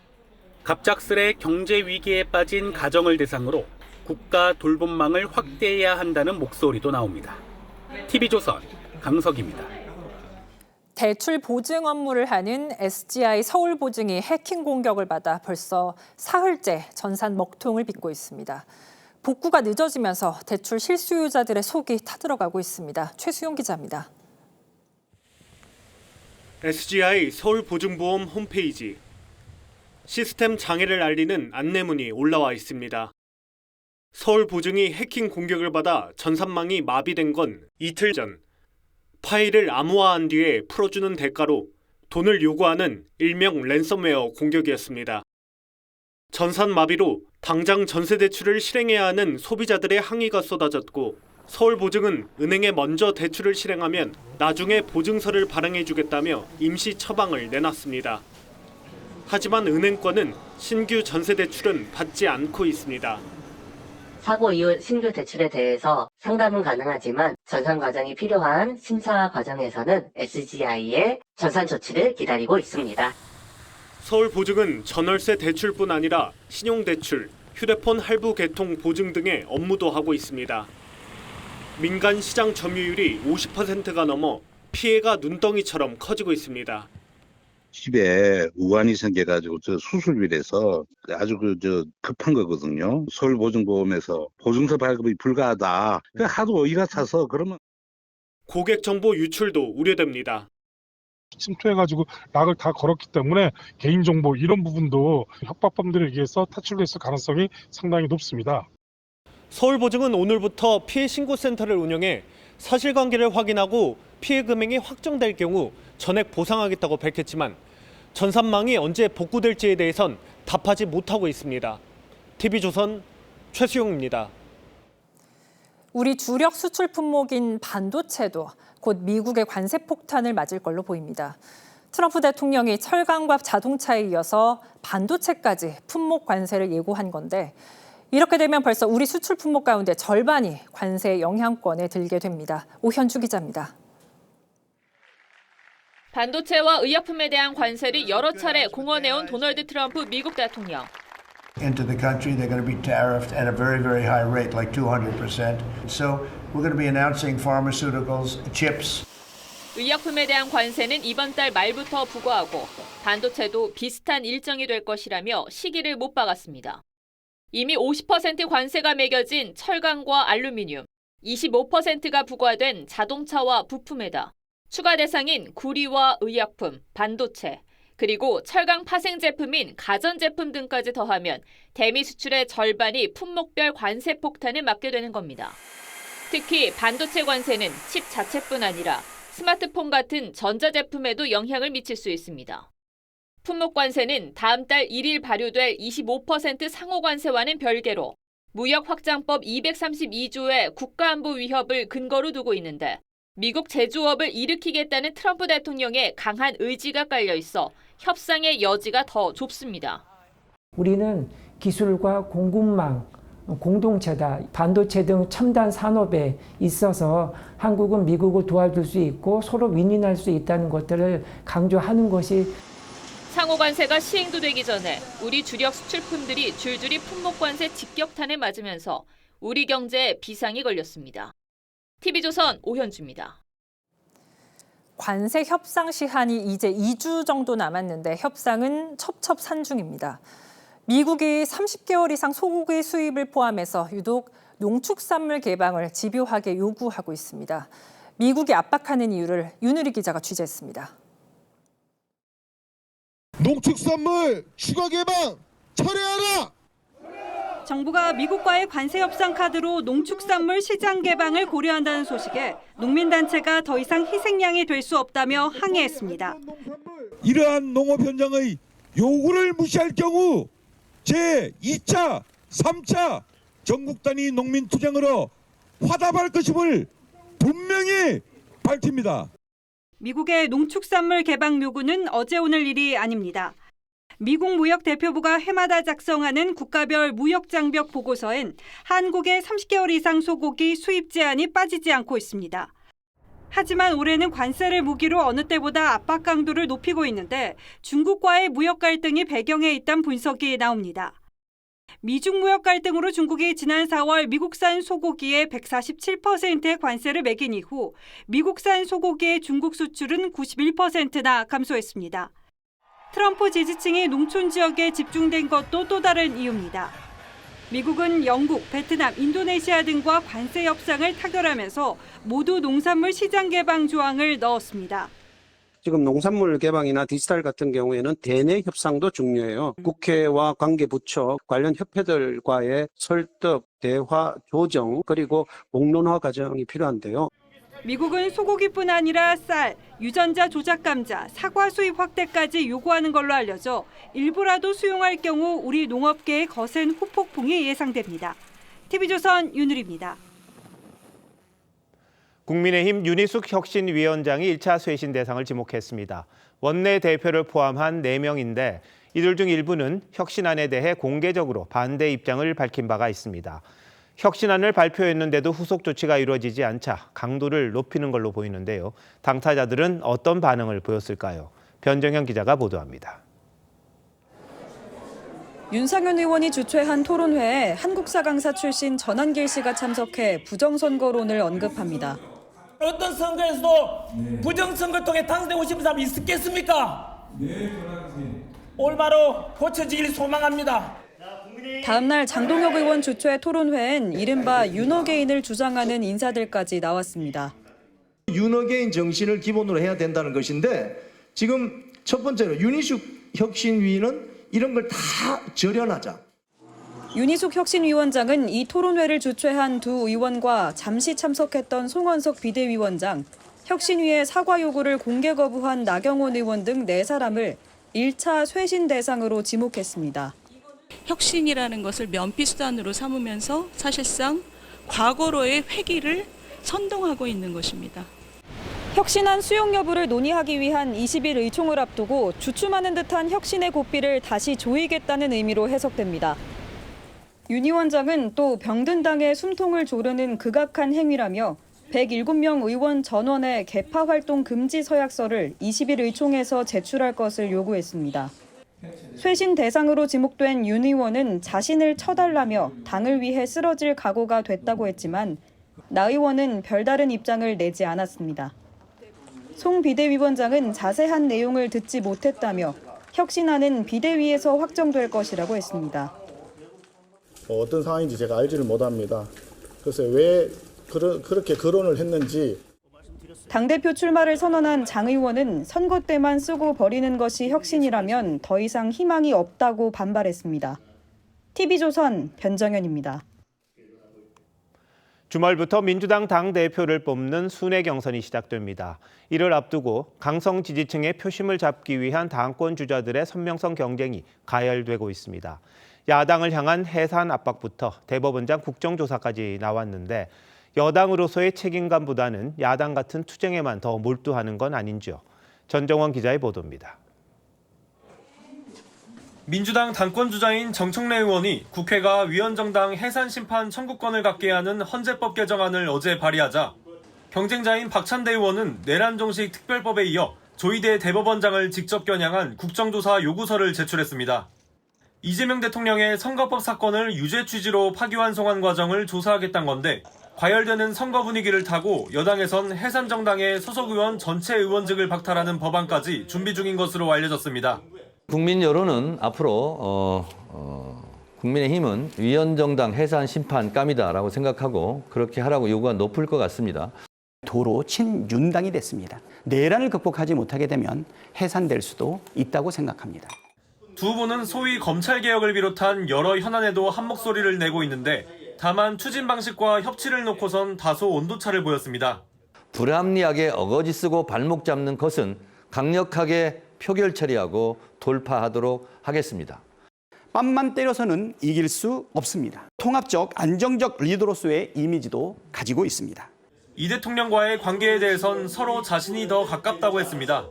갑작스레 경제 위기에 빠진 가정을 대상으로 국가 돌봄망을 확대해야 한다는 목소리도 나옵니다. TV조선 강석입니다. 대출 보증 업무를 하는 SGI 서울보증이 해킹 공격을 받아 벌써 사흘째 전산 먹통을 빚고 있습니다. 복구가 늦어지면서 대출 실수요자들의 속이 타들어가고 있습니다. 최수용 기자입니다. SGI 서울보증보험 홈페이지. 시스템 장애를 알리는 안내문이 올라와 있습니다. 서울보증이 해킹 공격을 받아 전산망이 마비된 건 이틀 전. 파일을 암호화한 뒤에 풀어주는 대가로 돈을 요구하는 일명 랜섬웨어 공격이었습니다. 전산 마비로 당장 전세 대출을 실행해야 하는 소비자들의 항의가 쏟아졌고 서울보증은 은행에 먼저 대출을 실행하면 나중에 보증서를 발행해주겠다며 임시 처방을 내놨습니다. 하지만 은행권은 신규 전세 대출은 받지 않고 있습니다. 사고 이후 신규 대출에 대해서 상담은 가능하지만 전산 과정이 필요한 심사 과정에서는 SGI의 전산 조치를 기다리고 있습니다. 서울보증은 전월세 대출뿐 아니라 신용대출, 휴대폰 할부 개통 보증 등의 업무도 하고 있습니다. 민간 시장 점유율이 50%가 넘어 피해가 눈덩이처럼 커지고 있습니다. 집에 우환이 생겨가지고 수술비라서 아주 급한 거거든요. 서울보증보험에서 보증서 발급이 불가하다. 하도 어이가 차서 그러면 고객 정보 유출도 우려됩니다. 침투해가지고 락을 다 걸었기 때문에 개인정보 이런 부분도 협박범들에 의해서 탈출됐을 가능성이 상당히 높습니다. 서울보증은 오늘부터 피해 신고센터를 운영해 사실관계를 확인하고 피해 금액이 확정될 경우 전액 보상하겠다고 밝혔지만 전산망이 언제 복구될지에 대해선 답하지 못하고 있습니다. TV조선 최수용입니다. 우리 주력 수출 품목인 반도체도 곧 미국의 관세 폭탄을 맞을 걸로 보입니다. 트럼프 대통령이 철강과 자동차에 이어서 반도체까지 품목 관세를 예고한 건데 이렇게 되면 벌써 우리 수출 품목 가운데 절반이 관세 영향권에 들게 됩니다. 오현주 기자입니다. 반도체와 의약품에 대한 관세를 여러 차례 공언해온 도널드 트럼프 미국 대통령. Into the country, they're going to be tariffed at a very, very high rate, like 200%. So we're going to be announcing pharmaceuticals, chips. 의약품에 대한 관세는 이번 달 말부터 부과하고 반도체도 비슷한 일정이 될 것이라며 시기를 못 박았습니다. 이미 50% 관세가 매겨진 철강과 알루미늄, 25%가 부과된 자동차와 부품에다 추가 대상인 구리와 의약품, 반도체, 그리고 철강 파생 제품인 가전제품 등까지 더하면 대미 수출의 절반이 품목별 관세 폭탄을 맞게 되는 겁니다. 특히 반도체 관세는 칩 자체뿐 아니라 스마트폰 같은 전자제품에도 영향을 미칠 수 있습니다. 품목 관세는 다음 달 1일 발효될 25% 상호 관세와는 별개로 무역확장법 232조의 국가안보 위협을 근거로 두고 있는데 미국 제조업을 일으키겠다는 트럼프 대통령의 강한 의지가 깔려 있어 협상의 여지가 더 좁습니다. 우리는 기술과 공급망 공동체다. 반도체 등 첨단 산업에 있어서 한국은 미국을 도와줄 수 있고 서로 윈윈할 수 있다는 것들을 강조하는 것이 상호 관세가 시행도 되기 전에 우리 주력 수출품들이 줄줄이 품목 관세 직격탄을 맞으면서 우리 경제에 비상이 걸렸습니다. TV조선 오현주입니다. 관세 협상 시한이 이제 2주 정도 남았는데 협상은 첩첩산중입니다. 미국이 30개월 이상 소고기 수입을 포함해서 유독 농축산물 개방을 집요하게 요구하고 있습니다. 미국이 압박하는 이유를 윤우리 기자가 취재했습니다. 농축산물 추가 개방 철회하라! 정부가 미국과의 관세 협상 카드로 농축산물 시장 개방을 고려한다는 소식에 농민단체가 더 이상 희생양이 될 수 없다며 항의했습니다. 이러한 농업 현장의 요구를 무시할 경우 제2차, 3차 전국 단위 농민 투쟁으로 화답할 것임을 분명히 밝힙니다. 미국의 농축산물 개방 요구는 어제 오늘 일이 아닙니다. 미국 무역대표부가 해마다 작성하는 국가별 무역장벽 보고서엔 한국의 30개월 이상 소고기 수입 제한이 빠지지 않고 있습니다. 하지만 올해는 관세를 무기로 어느 때보다 압박 강도를 높이고 있는데 중국과의 무역 갈등이 배경에 있다는 분석이 나옵니다. 미중 무역 갈등으로 중국이 지난 4월 미국산 소고기에 147%의 관세를 매긴 이후 미국산 소고기의 중국 수출은 91%나 감소했습니다. 트럼프 지지층이 농촌 지역에 집중된 것도 또 다른 이유입니다. 미국은 영국, 베트남, 인도네시아 등과 관세 협상을 타결하면서 모두 농산물 시장 개방 조항을 넣었습니다. 지금 농산물 개방이나 디지털 같은 경우에는 대내 협상도 중요해요. 국회와 관계부처, 관련 협회들과의 설득, 대화, 조정, 그리고 공론화 과정이 필요한데요. 미국은 소고기뿐 아니라 쌀, 유전자 조작 감자, 사과 수입 확대까지 요구하는 걸로 알려져 일부라도 수용할 경우 우리 농업계의 거센 후폭풍이 예상됩니다. TV조선 윤유리입니다. 국민의힘 윤희숙 혁신위원장이 1차 쇄신 대상을 지목했습니다. 원내대표를 포함한 4명인데 이들 중 일부는 혁신안에 대해 공개적으로 반대 입장을 밝힌 바가 있습니다. 혁신안을 발표했는데도 후속 조치가 이루어지지 않자 강도를 높이는 걸로 보이는데요. 당사자들은 어떤 반응을 보였을까요? 변정현 기자가 보도합니다. 윤상현 의원이 주최한 토론회에 한국사 강사 출신 전한길 씨가 참석해 부정선거론을 언급합니다. 어떤 선거에서도 부정선거 통해 당선되고 싶은 사람이 있겠습니까? 네, 올바로 고쳐지길 소망합니다. 다음 날 장동혁 의원 주최 토론회엔 이른바 윤어게인을 주장하는 인사들까지 나왔습니다. 윤어게인 정신을 기본으로 해야 된다는 것인데 지금 첫 번째로 윤희숙 혁신위는 이런 걸 다 절연하자. 윤희숙 혁신위원장은 이 토론회를 주최한 두 의원과 잠시 참석했던 송원석 비대위원장, 혁신위의 사과 요구를 공개 거부한 나경원 의원 등 4사람을 1차 쇄신 대상으로 지목했습니다. 혁신이라는 것을 면피수단으로 삼으면서 사실상 과거로의 회귀를 선동하고 있는 것입니다. 혁신안 수용 여부를 논의하기 위한 20일 의총을 앞두고 주춤하는 듯한 혁신의 고삐를 다시 조이겠다는 의미로 해석됩니다. 윤 위원장은 또 병든당의 숨통을 조르는 극악한 행위라며 107명 의원 전원의 개파 활동 금지 서약서를 20일 의총에서 제출할 것을 요구했습니다. 쇄신 대상으로 지목된 윤 의원은 자신을 처달라며 당을 위해 쓰러질 각오가 됐다고 했지만 나 의원은 별다른 입장을 내지 않았습니다. 송 비대위원장은 자세한 내용을 듣지 못했다며 혁신안은 비대위에서 확정될 것이라고 했습니다. 어떤 상황인지 제가 알지를 못합니다. 그래서 왜 그렇게 거론을 했는지. 당대표 출마를 선언한 장 의원은 선거 때만 쓰고 버리는 것이 혁신이라면 더 이상 희망이 없다고 반발했습니다. TV조선 변정현입니다. 주말부터 민주당 당대표를 뽑는 순회 경선이 시작됩니다. 이를 앞두고 강성 지지층의 표심을 잡기 위한 당권 주자들의 선명성 경쟁이 가열되고 있습니다. 야당을 향한 해산 압박부터 대법원장 국정조사까지 나왔는데 여당으로서의 책임감보다는 야당 같은 투쟁에만 더 몰두하는 건 아닌지요. 전정원 기자의 보도입니다. 민주당 당권주자인 정청래 의원이 국회가 위헌정당 해산 심판 청구권을 갖게 하는 헌재법 개정안을 어제 발의하자 경쟁자인 박찬대 의원은 내란종식 특별법에 이어 조희대 대법원장을 직접 겨냥한 국정조사 요구서를 제출했습니다. 이재명 대통령의 선거법 사건을 유죄 취지로 파기환송한 과정을 조사하겠다는 건데 과열되는 선거 분위기를 타고 여당에선 해산정당의 소속 의원 전체 의원직을 박탈하는 법안까지 준비 중인 것으로 알려졌습니다. 국민 여론은 앞으로 국민의힘은 위헌정당 해산 심판감이다라고 생각하고 그렇게 하라고 요구가 높을 것 같습니다. 도로 친윤당이 됐습니다. 내란을 극복하지 못하게 되면 해산될 수도 있다고 생각합니다. 두 후보는 소위 검찰개혁을 비롯한 여러 현안에도 한 목소리를 내고 있는데 다만 추진 방식과 협치를 놓고선 다소 온도차를 보였습니다. 불합리하게 어거지 쓰고 발목 잡는 것은 강력하게 표결 처리하고 돌파하도록 하겠습니다. 뺨만 때려서는 이길 수 없습니다. 통합적, 안정적 리더로서의 이미지도 가지고 있습니다. 이 대통령과의 관계에 대해선 서로 자신이 더 가깝다고 했습니다.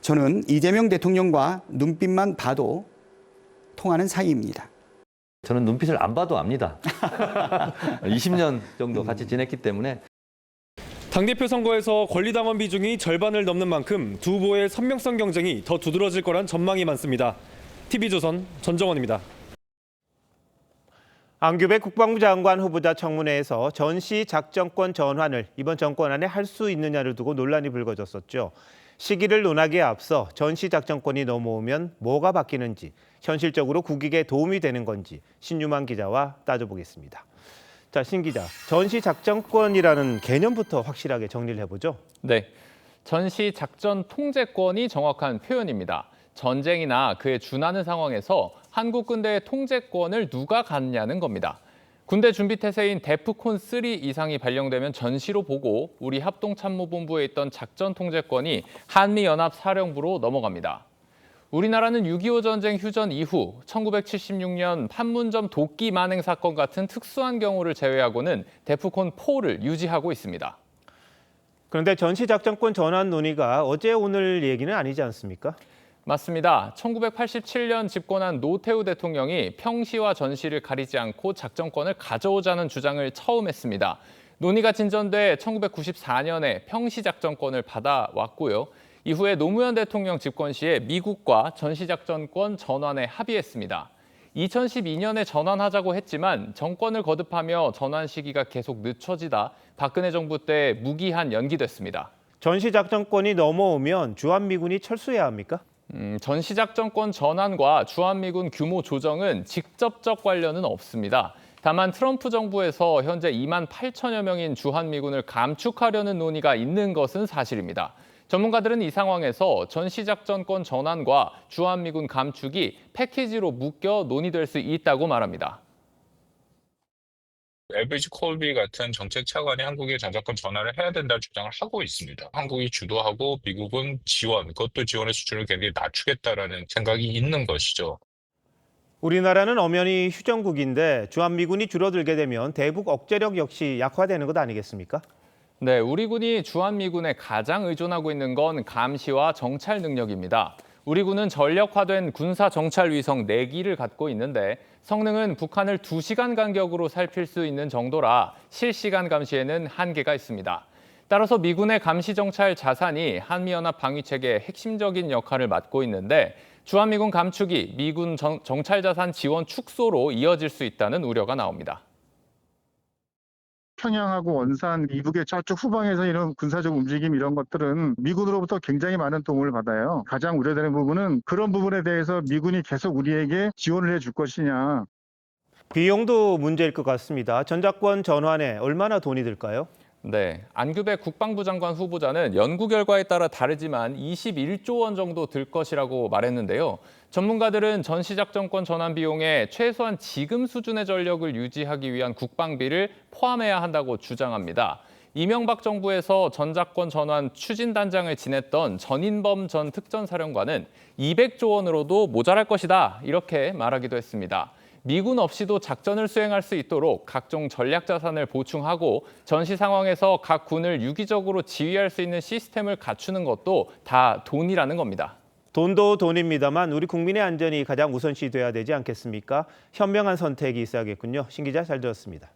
저는 이재명 대통령과 눈빛만 봐도 통하는 사이입니다. 저는 눈빛을 안 봐도 압니다. 20년 정도 같이 지냈기 때문에. 당대표 선거에서 권리당원 비중이 절반을 넘는 만큼 두 후보의 선명성 경쟁이 더 두드러질 거란 전망이 많습니다. TV조선 전정원입니다. 안규백 국방부 장관 후보자 청문회에서 전시 작전권 전환을 이번 정권 안에 할 수 있느냐를 두고 논란이 불거졌었죠. 시기를 논하기에 앞서 전시 작전권이 넘어오면 뭐가 바뀌는지, 현실적으로 국익에 도움이 되는 건지 신유만 기자와 따져보겠습니다. 자, 신 기자, 전시 작전권이라는 개념부터 확실하게 정리를 해보죠. 네, 전시 작전 통제권이 정확한 표현입니다. 전쟁이나 그에 준하는 상황에서 한국 군대의 통제권을 누가 갖냐는 겁니다. 군대 준비태세인 데프콘3 이상이 발령되면 전시로 보고 우리 합동참모본부에 있던 작전 통제권이 한미연합사령부로 넘어갑니다. 우리나라는 6.25 전쟁 휴전 이후 1976년 판문점 도끼 만행 사건 같은 특수한 경우를 제외하고는 데프콘4를 유지하고 있습니다. 그런데 전시작전권 전환 논의가 어제 오늘 얘기는 아니지 않습니까? 맞습니다. 1987년 집권한 노태우 대통령이 평시와 전시를 가리지 않고 작전권을 가져오자는 주장을 처음 했습니다. 논의가 진전돼 1994년에 평시 작전권을 받아왔고요. 이후에 노무현 대통령 집권 시에 미국과 전시작전권 전환에 합의했습니다. 2012년에 전환하자고 했지만 정권을 거듭하며 전환 시기가 계속 늦춰지다 박근혜 정부 때 무기한 연기됐습니다. 전시작전권이 넘어오면 주한미군이 철수해야 합니까? 전시작전권 전환과 주한미군 규모 조정은 직접적 관련은 없습니다. 다만 트럼프 정부에서 현재 2만 8천여 명인 주한미군을 감축하려는 논의가 있는 것은 사실입니다. 전문가들은 이 상황에서 전시작전권 전환과 주한미군 감축이 패키지로 묶여 논의될 수 있다고 말합니다. 엘브리지 콜비 같은 정책 차관이 한국의 전작권 전환을 해야 된다는 주장을 하고 있습니다. 한국이 주도하고 미국은 지원, 그것도 지원의 수준을 굉장히 낮추겠다라는 생각이 있는 것이죠. 우리나라는 엄연히 휴전국인데 주한미군이 줄어들게 되면 대북 억제력 역시 약화되는 것 아니겠습니까? 네, 우리 군이 주한미군에 가장 의존하고 있는 건 감시와 정찰 능력입니다. 우리 군은 전력화된 군사 정찰 위성 4기를 갖고 있는데 성능은 북한을 2시간 간격으로 살필 수 있는 정도라 실시간 감시에는 한계가 있습니다. 따라서 미군의 감시 정찰 자산이 한미연합 방위체계의 핵심적인 역할을 맡고 있는데 주한미군 감축이 미군 정찰 자산 지원 축소로 이어질 수 있다는 우려가 나옵니다. 평양하고 원산, 이북의 저쪽 후방에서 이런 군사적 움직임 이런 것들은 미군으로부터 굉장히 많은 도움을 받아요. 가장 우려되는 부분은 그런 부분에 대해서 미군이 계속 우리에게 지원을 해줄 것이냐. 비용도 문제일 것 같습니다. 전작권 전환에 얼마나 돈이 들까요? 네, 안규백 국방부 장관 후보자는 연구 결과에 따라 다르지만 21조 원 정도 들 것이라고 말했는데요. 전문가들은 전시작전권 전환 비용에 최소한 지금 수준의 전력을 유지하기 위한 국방비를 포함해야 한다고 주장합니다. 이명박 정부에서 전작권 전환 추진단장을 지냈던 전인범 전 특전사령관은 200조 원으로도 모자랄 것이다 이렇게 말하기도 했습니다. 미군 없이도 작전을 수행할 수 있도록 각종 전략 자산을 보충하고 전시 상황에서 각 군을 유기적으로 지휘할 수 있는 시스템을 갖추는 것도 다 돈이라는 겁니다. 돈도 돈입니다만 우리 국민의 안전이 가장 우선시돼야 되지 않겠습니까? 현명한 선택이 있어야겠군요. 신 기자 잘 들었습니다.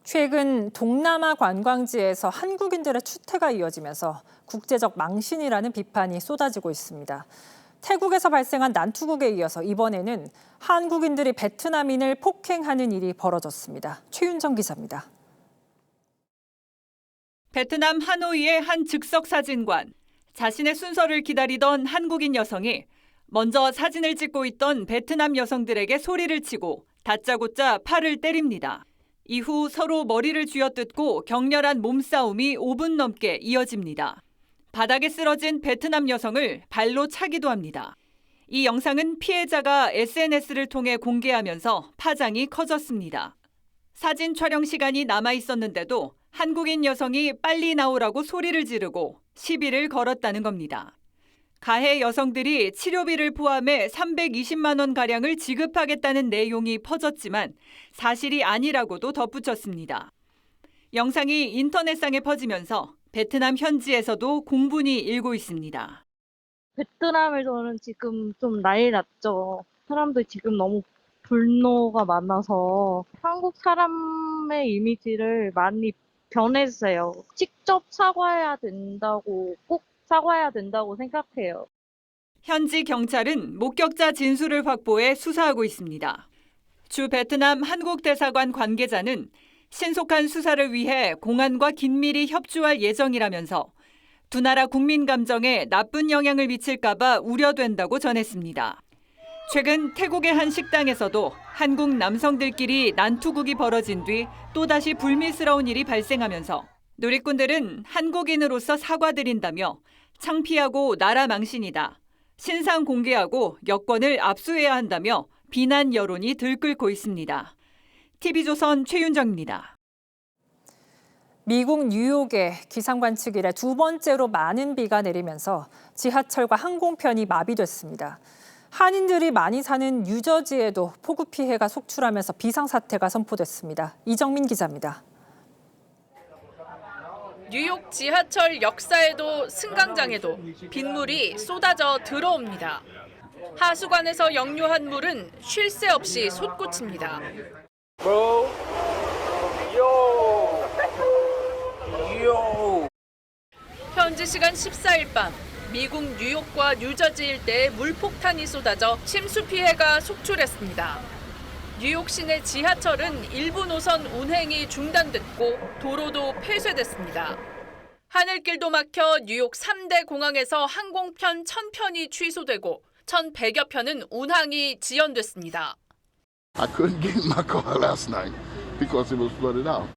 최근 동남아 관광지에서 한국인들의 추태가 이어지면서 국제적 망신이라는 비판이 쏟아지고 있습니다. 태국에서 발생한 난투극에 이어서 이번에는 한국인들이 베트남인을 폭행하는 일이 벌어졌습니다. 최윤정 기자입니다. 베트남 하노이의 한 즉석 사진관. 자신의 순서를 기다리던 한국인 여성이 먼저 사진을 찍고 있던 베트남 여성들에게 소리를 치고 다짜고짜 팔을 때립니다. 이후 서로 머리를 쥐어뜯고 격렬한 몸싸움이 5분 넘게 이어집니다. 바닥에 쓰러진 베트남 여성을 발로 차기도 합니다. 이 영상은 피해자가 SNS를 통해 공개하면서 파장이 커졌습니다. 사진 촬영 시간이 남아 있었는데도 한국인 여성이 빨리 나오라고 소리를 지르고 시비를 걸었다는 겁니다. 가해 여성들이 치료비를 포함해 320만 원가량을 지급하겠다는 내용이 퍼졌지만 사실이 아니라고도 덧붙였습니다. 영상이 인터넷상에 퍼지면서 베트남 현지에서도 공분이 일고 있습니다. 베트남에서는 지금 좀 난리 났죠. 사람들 지금 너무 분노가 많아서 한국 사람의 이미지를 많이 변했어요. 직접 사과해야 된다고, 꼭 사과해야 된다고 생각해요. 현지 경찰은 목격자 진술을 확보해 수사하고 있습니다. 주 베트남 한국대사관 관계자는 신속한 수사를 위해 공안과 긴밀히 협조할 예정이라면서 두 나라 국민 감정에 나쁜 영향을 미칠까 봐 우려된다고 전했습니다. 최근 태국의 한 식당에서도 한국 남성들끼리 난투극이 벌어진 뒤 또다시 불미스러운 일이 발생하면서 누리꾼들은 한국인으로서 사과드린다며 창피하고 나라 망신이다. 신상 공개하고 여권을 압수해야 한다며 비난 여론이 들끓고 있습니다. TV조선 최윤정입니다. 미국 뉴욕에 기상관측 이래 두 번째로 많은 비가 내리면서 지하철과 항공편이 마비됐습니다. 한인들이 많이 사는 뉴저지에도 폭우 피해가 속출하면서 비상사태가 선포됐습니다. 이정민 기자입니다. 뉴욕 지하철 역사에도 승강장에도 빗물이 쏟아져 들어옵니다. 하수관에서 역류한 물은 쉴 새 없이 솟구칩니다. 현지 시간 14일 밤 미국 뉴욕과 뉴저지 일대에 물폭탄이 쏟아져 침수 피해가 속출했습니다. 뉴욕 시내 지하철은 일부 노선 운행이 중단됐고 도로도 폐쇄됐습니다. 하늘길도 막혀 뉴욕 3대 공항에서 항공편 1,000편이 취소되고 1,100여 편은 운항이 지연됐습니다. I couldn't get in my car last night because it was flooded out.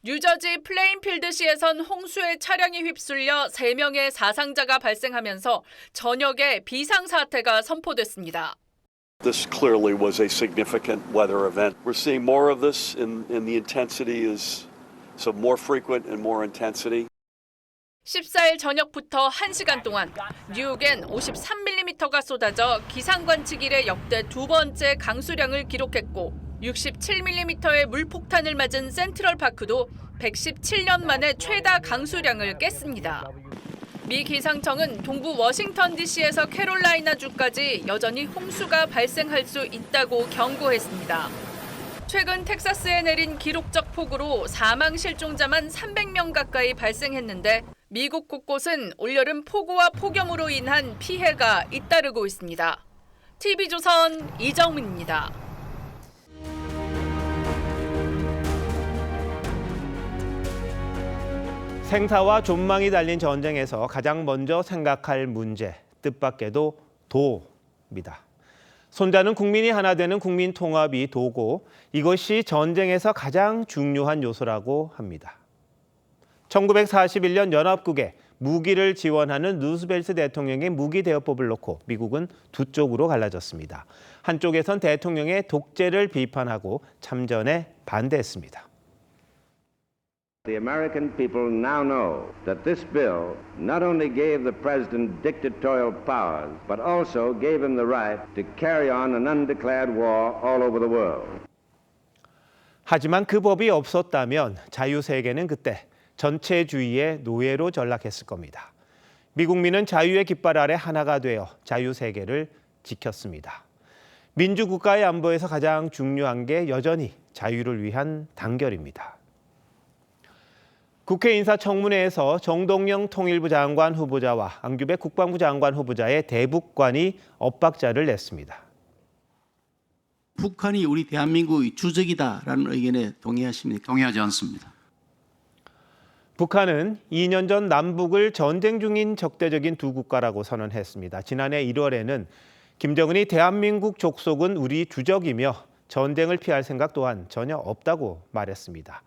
뉴저지 플레인필드시에선 홍수에 차량이 휩쓸려 3명의 사상자가 발생하면서 저녁에 비상사태가 선포됐습니다. This clearly was a significant weather event. We're seeing more of this and the intensity is so more frequent and more intensity. 14일 저녁부터 1시간 동안 뉴욕엔 53mm가 쏟아져 기상관측 이래 역대 두 번째 강수량을 기록했고 67mm의 물폭탄을 맞은 센트럴파크도 117년 만에 최다 강수량을 깼습니다. 미 기상청은 동부 워싱턴 DC에서 캐롤라이나주까지 여전히 홍수가 발생할 수 있다고 경고했습니다. 최근 텍사스에 내린 기록적 폭우로 사망 실종자만 300명 가까이 발생했는데 미국 곳곳은 올여름 폭우와 폭염으로 인한 피해가 잇따르고 있습니다. TV조선 이정민입니다. 생사와 존망이 달린 전쟁에서 가장 먼저 생각할 문제, 뜻밖에도 도입니다. 손자는 국민이 하나 되는 국민 통합이 도고 이것이 전쟁에서 가장 중요한 요소라고 합니다. 1941년 연합국에 무기를 지원하는 루스벨트 대통령의 무기 대여법을 놓고 미국은 두 쪽으로 갈라졌습니다. 한쪽에선 대통령의 독재를 비판하고 참전에 반대했습니다. The American people now know that this bill not only gave the president dictatorial powers, but also gave him the right to carry on an undeclared war all over the world. 하지만 그 법이 없었다면 자유세계는 그때 전체주의의 노예로 전락했을 겁니다. 미국민은 자유의 깃발 아래 하나가 되어 자유세계를 지켰습니다. 민주국가의 안보에서 가장 중요한 게 여전히 자유를 위한 단결입니다. 국회 인사청문회에서 정동영 통일부 장관 후보자와 안규백 국방부 장관 후보자의 대북관이 엇박자를 냈습니다. 북한이 우리 대한민국의 주적이다라는 의견에 동의하십니까? 동의하지 않습니다. 북한은 2년 전 남북을 전쟁 중인 적대적인 두 국가라고 선언했습니다. 지난해 1월에는 김정은이 대한민국 족속은 우리 주적이며 전쟁을 피할 생각 또한 전혀 없다고 말했습니다.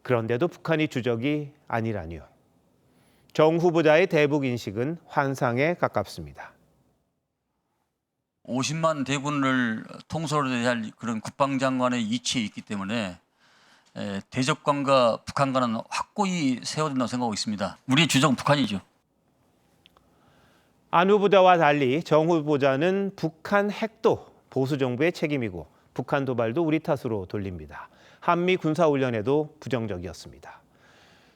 그런데도 북한이 주적이 아니라니요. 정 후보자의 대북 인식은 환상에 가깝습니다. 50만 대군을 통솔해야 할 그런 국방장관의 위치에 있기 때문에 대적관과 북한과는 확고히 세워야 된다고 생각하고 있습니다. 우리의 주적은 북한이죠. 안 후보자와 달리 정 후보자는 북한 핵도 보수 정부의 책임이고 북한 도발도 우리 탓으로 돌립니다. 한미 군사훈련에도 부정적이었습니다.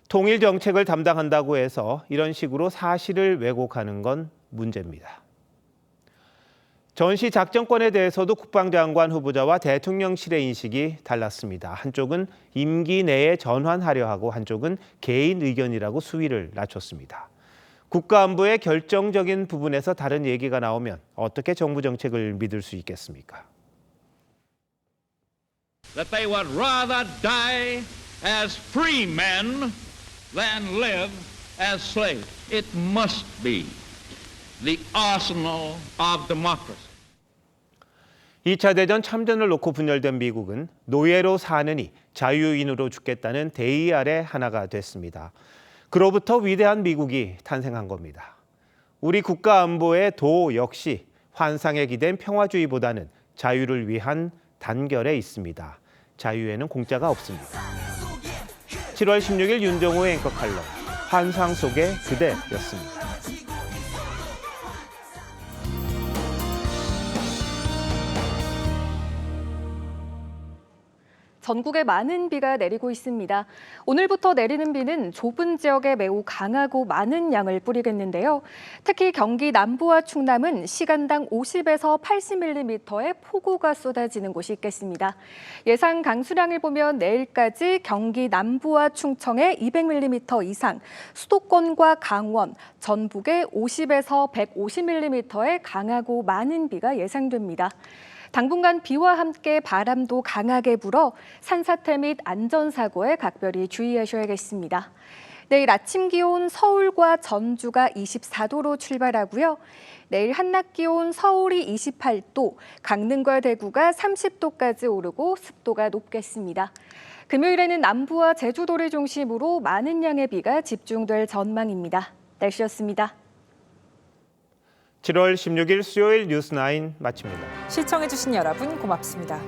통일 정책을 담당한다고 해서 이런 식으로 사실을 왜곡하는 건 문제입니다. 전시 작전권에 대해서도 국방장관 후보자와 대통령실의 인식이 달랐습니다. 한쪽은 임기 내에 전환하려 하고 한쪽은 개인 의견이라고 수위를 낮췄습니다. 국가안보의 결정적인 부분에서 다른 얘기가 나오면 어떻게 정부 정책을 믿을 수 있겠습니까? That they would rather die as free men than live as slaves. It must be the arsenal of democracy. 2차 대전 참전을 놓고 분열된 미국은 노예로 사느니 자유인으로 죽겠다는 대의 아래 하나가 됐습니다. 그로부터 위대한 미국이 탄생한 겁니다. 우리 국가 안보의 도 역시 환상에 기댄 평화주의보다는 자유를 위한 단결에 있습니다. 자유에는 공짜가 없습니다. 7월 16일 윤정호의 앵커 칼럼, 환상 속의 그대였습니다. 전국에 많은 비가 내리고 있습니다. 오늘부터 내리는 비는 좁은 지역에 매우 강하고 많은 양을 뿌리겠는데요. 특히 경기 남부와 충남은 시간당 50에서 80mm의 폭우가 쏟아지는 곳이 있겠습니다. 예상 강수량을 보면 내일까지 경기 남부와 충청에 200mm 이상, 수도권과 강원, 전북에 50에서 150mm의 강하고 많은 비가 예상됩니다. 당분간 비와 함께 바람도 강하게 불어 산사태 및 안전사고에 각별히 주의하셔야겠습니다. 내일 아침 기온 서울과 전주가 24도로 출발하고요. 내일 한낮 기온 서울이 28도, 강릉과 대구가 30도까지 오르고 습도가 높겠습니다. 금요일에는 남부와 제주도를 중심으로 많은 양의 비가 집중될 전망입니다. 날씨였습니다. 7월 16일 수요일 뉴스9 마칩니다. 시청해주신 여러분 고맙습니다.